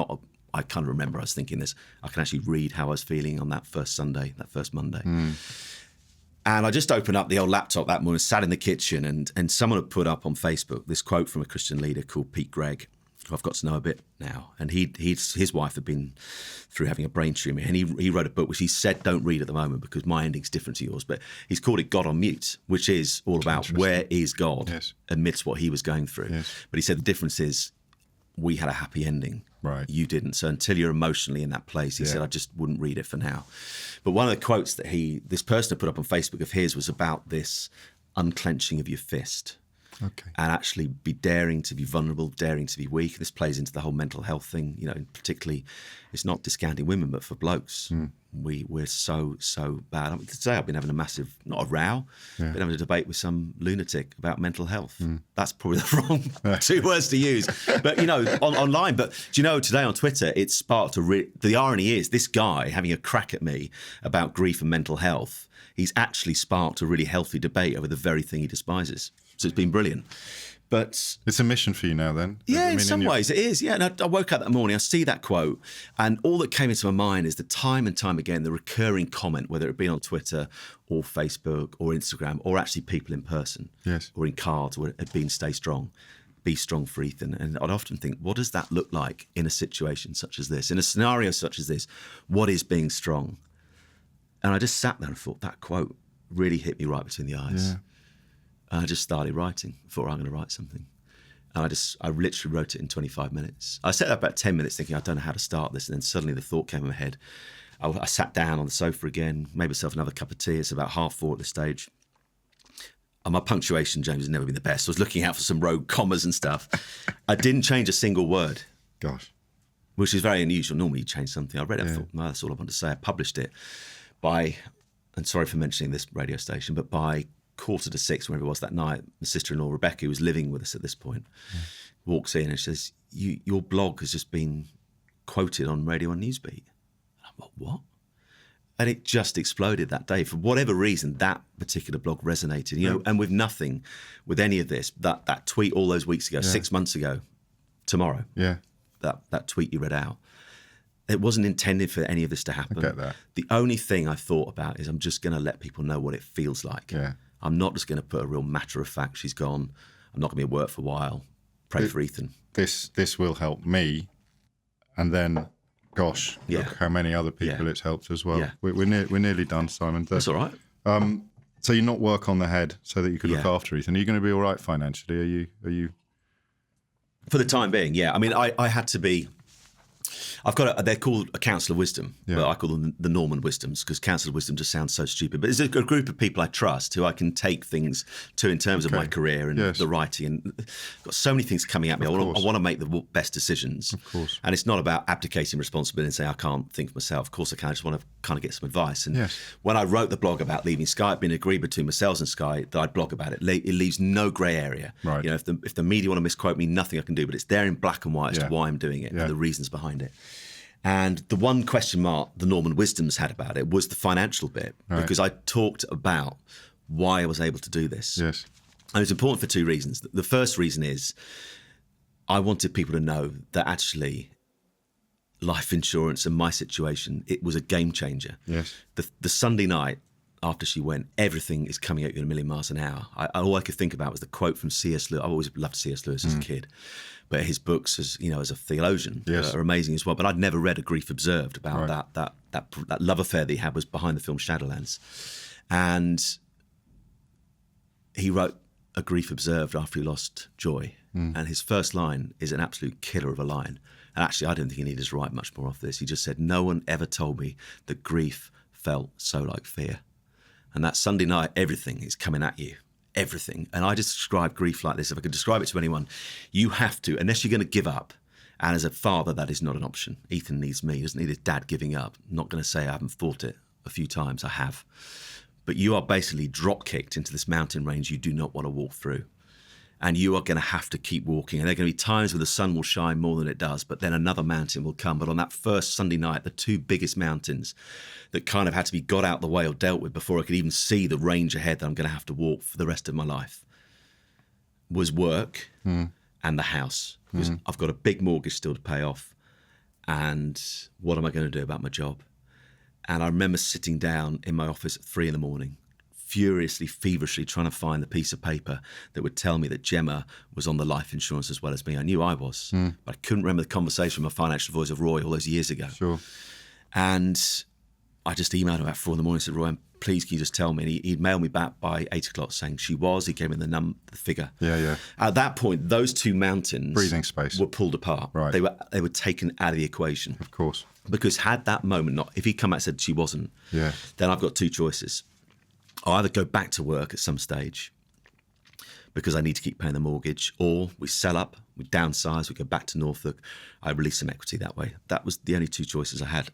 I can't remember I was thinking this. I can actually read how I was feeling on that first Sunday, that first Monday. And I just opened up the old laptop that morning, sat in the kitchen, and someone had put up on Facebook this quote from a Christian leader called Pete Gregg, who I've got to know a bit now. And his wife had been through having a brain tumour, and he wrote a book which he said don't read at the moment because my ending's different to yours, but he's called it God on Mute, which is all about where is God amidst what he was going through. But he said the difference is we had a happy ending. Right. You didn't. So until you're emotionally in that place, he said, I just wouldn't read it for now. But one of the quotes that this person had put up on Facebook of his was about this unclenching of your fist. Okay. And actually be daring to be vulnerable, daring to be weak. This plays into the whole mental health thing, particularly it's not discounting women, but for blokes. We're so bad. I mean, today I've been having a massive, not a row, been having a debate with some lunatic about mental health. That's probably the wrong 2 words to use. But, online. But do you know, today on Twitter, it sparked the irony is this guy having a crack at me about grief and mental health, he's actually sparked a really healthy debate over the very thing he despises. So it's been brilliant. But it's a mission for you now then? Yeah, in some ways it is. Yeah, and I woke up that morning, I see that quote, and all that came into my mind is the time and time again, the recurring comment, whether it be on Twitter or Facebook or Instagram or actually people in person or in cards, where it had been stay strong, be strong for Ethan. And I'd often think, what does that look like in a situation such as this? In a scenario such as this, what is being strong? And I just sat there and thought, that quote really hit me right between the eyes. Yeah. And I just started writing. I thought, I'm going to write something. And I literally wrote it in 25 minutes. I sat there about 10 minutes thinking, I don't know how to start this. And then suddenly the thought came in my head. I sat down on the sofa again, made myself another cup of tea. It's about 4:30 at this stage. And my punctuation, James, has never been the best. I was looking out for some rogue commas and stuff. I didn't change a single word. Gosh. Which is very unusual. Normally you change something. I read it and thought, no, that's all I want to say. I published it and sorry for mentioning this radio station, but by 5:45, whenever it was that night, my sister-in-law, Rebecca, who was living with us at this point, walks in and says, your blog has just been quoted on Radio 1 Newsbeat. And I'm like, what? And it just exploded that day. For whatever reason, that particular blog resonated, and with nothing, with any of this, that tweet all those weeks ago, 6 months ago, tomorrow, that tweet you read out, it wasn't intended for any of this to happen. I get that. The only thing I thought about is I'm just going to let people know what it feels like. Yeah. I'm not just going to put a real matter of fact, she's gone, I'm not going to be at work for a while. Pray for Ethan. This will help me. And then, gosh, look how many other people it's helped as well. Yeah. We're nearly done, Simon. That's all right. So you not work on the head so that you could look after Ethan. Are you going to be all right financially? Are you? For the time being, yeah. I mean, I had to be. They're called a Council of Wisdom, but I call them the Norman Wisdoms because Council of Wisdom just sounds so stupid. But it's a group of people I trust who I can take things to in terms of my career and the writing. And I've got so many things coming at me. I want to make the best decisions. Of course. And it's not about abdicating responsibility and saying I can't think for myself. Of course I can. I just want to kind of get some advice. And when I wrote the blog about leaving Sky, it'd been agreed between myself and Sky that I'd blog about it. It leaves no grey area. Right. If the media want to misquote me, nothing I can do. But it's there in black and white as to why I'm doing it and the reasons behind it. And the one question mark the Norman Wisdoms had about it was the financial bit, because I talked about why I was able to do this. Yes. And it's important for two reasons. The first reason is I wanted people to know that actually life insurance and my situation, it was a game changer. Yes. The Sunday night after she went, everything is coming at you at a million miles an hour. All I could think about was the quote from C.S. Lewis. I always loved C.S. Lewis as a kid, but his books, as a theologian, are amazing as well. But I'd never read A Grief Observed about that love affair that he had was behind the film Shadowlands, and he wrote A Grief Observed after he lost Joy, and his first line is an absolute killer of a line. And actually, I don't think he needed to write much more off this. He just said, "No one ever told me that grief felt so like fear." And that Sunday night, everything is coming at you, everything. And I just describe grief like this. If I could describe it to anyone, you have to, unless you're going to give up. And as a father, that is not an option. Ethan needs me. He doesn't need his dad giving up. I'm not going to say I haven't fought it a few times. I have. But you are basically drop kicked into this mountain range you do not want to walk through. And you are going to have to keep walking. And there are going to be times where the sun will shine more than it does, but then another mountain will come. But on that first Sunday night, the two biggest mountains that kind of had to be got out of the way or dealt with before I could even see the range ahead that I'm going to have to walk for the rest of my life was work and the house. Because I've got a big mortgage still to pay off. And what am I going to do about my job? And I remember sitting down in my office at 3 a.m, furiously, feverishly trying to find the piece of paper that would tell me that Gemma was on the life insurance as well as me. I knew I was, but I couldn't remember the conversation with my financial advisor, Roy, all those years ago. Sure. And I just emailed him at 4 a.m and said, "Roy, please, can you just tell me?" And he'd mailed me back by 8 o'clock saying she was. He gave me the figure. Yeah. At that point, those two mountains Breathing space were pulled apart. Right. They were taken out of the equation. Of course. Because had that moment not, if he'd come out and said she wasn't, then I've got two choices. I either go back to work at some stage because I need to keep paying the mortgage, or we sell up, we downsize, we go back to Norfolk, I release some equity that way. That was the only two choices I had.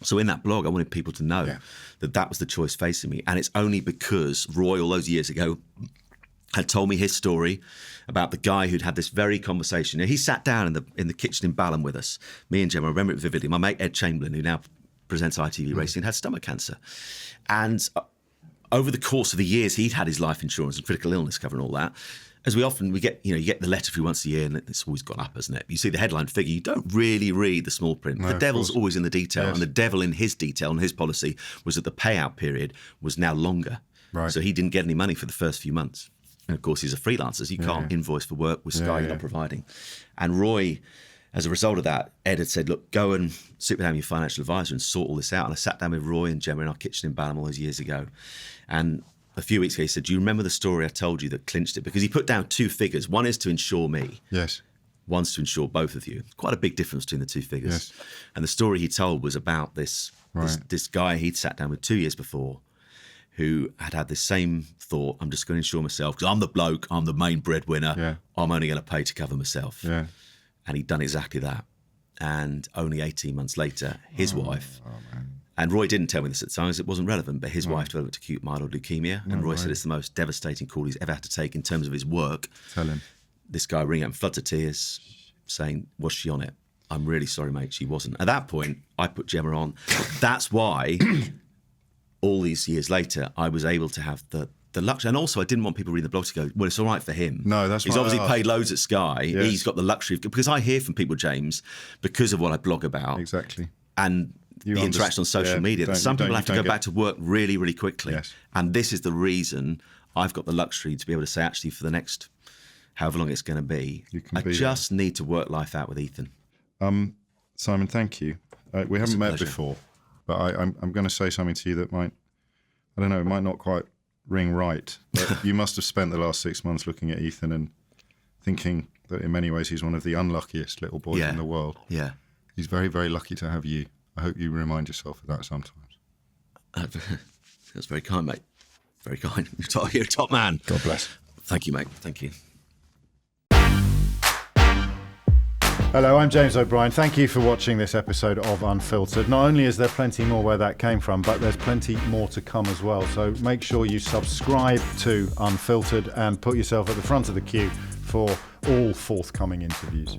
So in that blog, I wanted people to know that was the choice facing me. And it's only because Roy, all those years ago, had told me his story about the guy who'd had this very conversation. He sat down in the kitchen in Balham with us, me and Gemma, I remember it vividly. My mate Ed Chamberlain, who now presents ITV Racing, had stomach cancer. And over the course of the years, he'd had his life insurance and critical illness cover and all that. As we get, you get the letter through once a year, and it's always gone up, hasn't it? You see the headline figure, you don't really read the small print. No, the devil's course. always in the detail, and the devil in his detail and his policy was that the payout period was now longer. Right. So he didn't get any money for the first few months. And of course, he's a freelancer, so you can't invoice for work with Sky, you're not providing. And Roy, as a result of that, Ed had said, "Look, go and sit down with your financial advisor and sort all this out." And I sat down with Roy and Gemma in our kitchen in Balham all those years ago. And a few weeks ago, he said, "Do you remember the story I told you that clinched it?" Because he put down two figures. One is to insure me. Yes. One's to insure both of you. Quite a big difference between the two figures. Yes. And the story he told was about this guy he'd sat down with 2 years before, who had this same thought: "I'm just going to insure myself because I'm the bloke, I'm the main breadwinner. Yeah. I'm only going to pay to cover myself." Yeah. And he'd done exactly that. And only 18 months later, his wife, and Roy didn't tell me this at the time because it wasn't relevant, but his wife developed acute myeloid leukemia. And Roy said it's the most devastating call he's ever had to take in terms of his work. Tell him. This guy ringing up in floods of tears saying, "Was she on it?" "I'm really sorry, mate, she wasn't." At that point, I put Gemma on. That's why all these years later, I was able to have the luxury. And also, I didn't want people reading the blog to go, "Well, it's all right for him." No, that's He's what I obviously asked. paid loads at Sky. Yes. He's got the luxury of, because I hear from people, James, because of what I blog about. Exactly. And the interaction on social media, that some people have to go back to work really, really quickly. Yes. And this is the reason I've got the luxury to be able to say, actually, for the next however long it's going to be, I just need to work life out with Ethan. Simon, thank you. We haven't met pleasure. before, but I'm going to say something to you that might, I don't know, it might not quite ring right. But you must have spent the last 6 months looking at Ethan and thinking that in many ways he's one of the unluckiest little boys in the world. Yeah. He's very, very lucky to have you. I hope you remind yourself of that sometimes. That's very kind, mate. Very kind. You're a top man. God bless. Thank you, mate. Thank you. Hello, I'm James O'Brien. Thank you for watching this episode of Unfiltered. Not only is there plenty more where that came from, but there's plenty more to come as well. So make sure you subscribe to Unfiltered and put yourself at the front of the queue for all forthcoming interviews.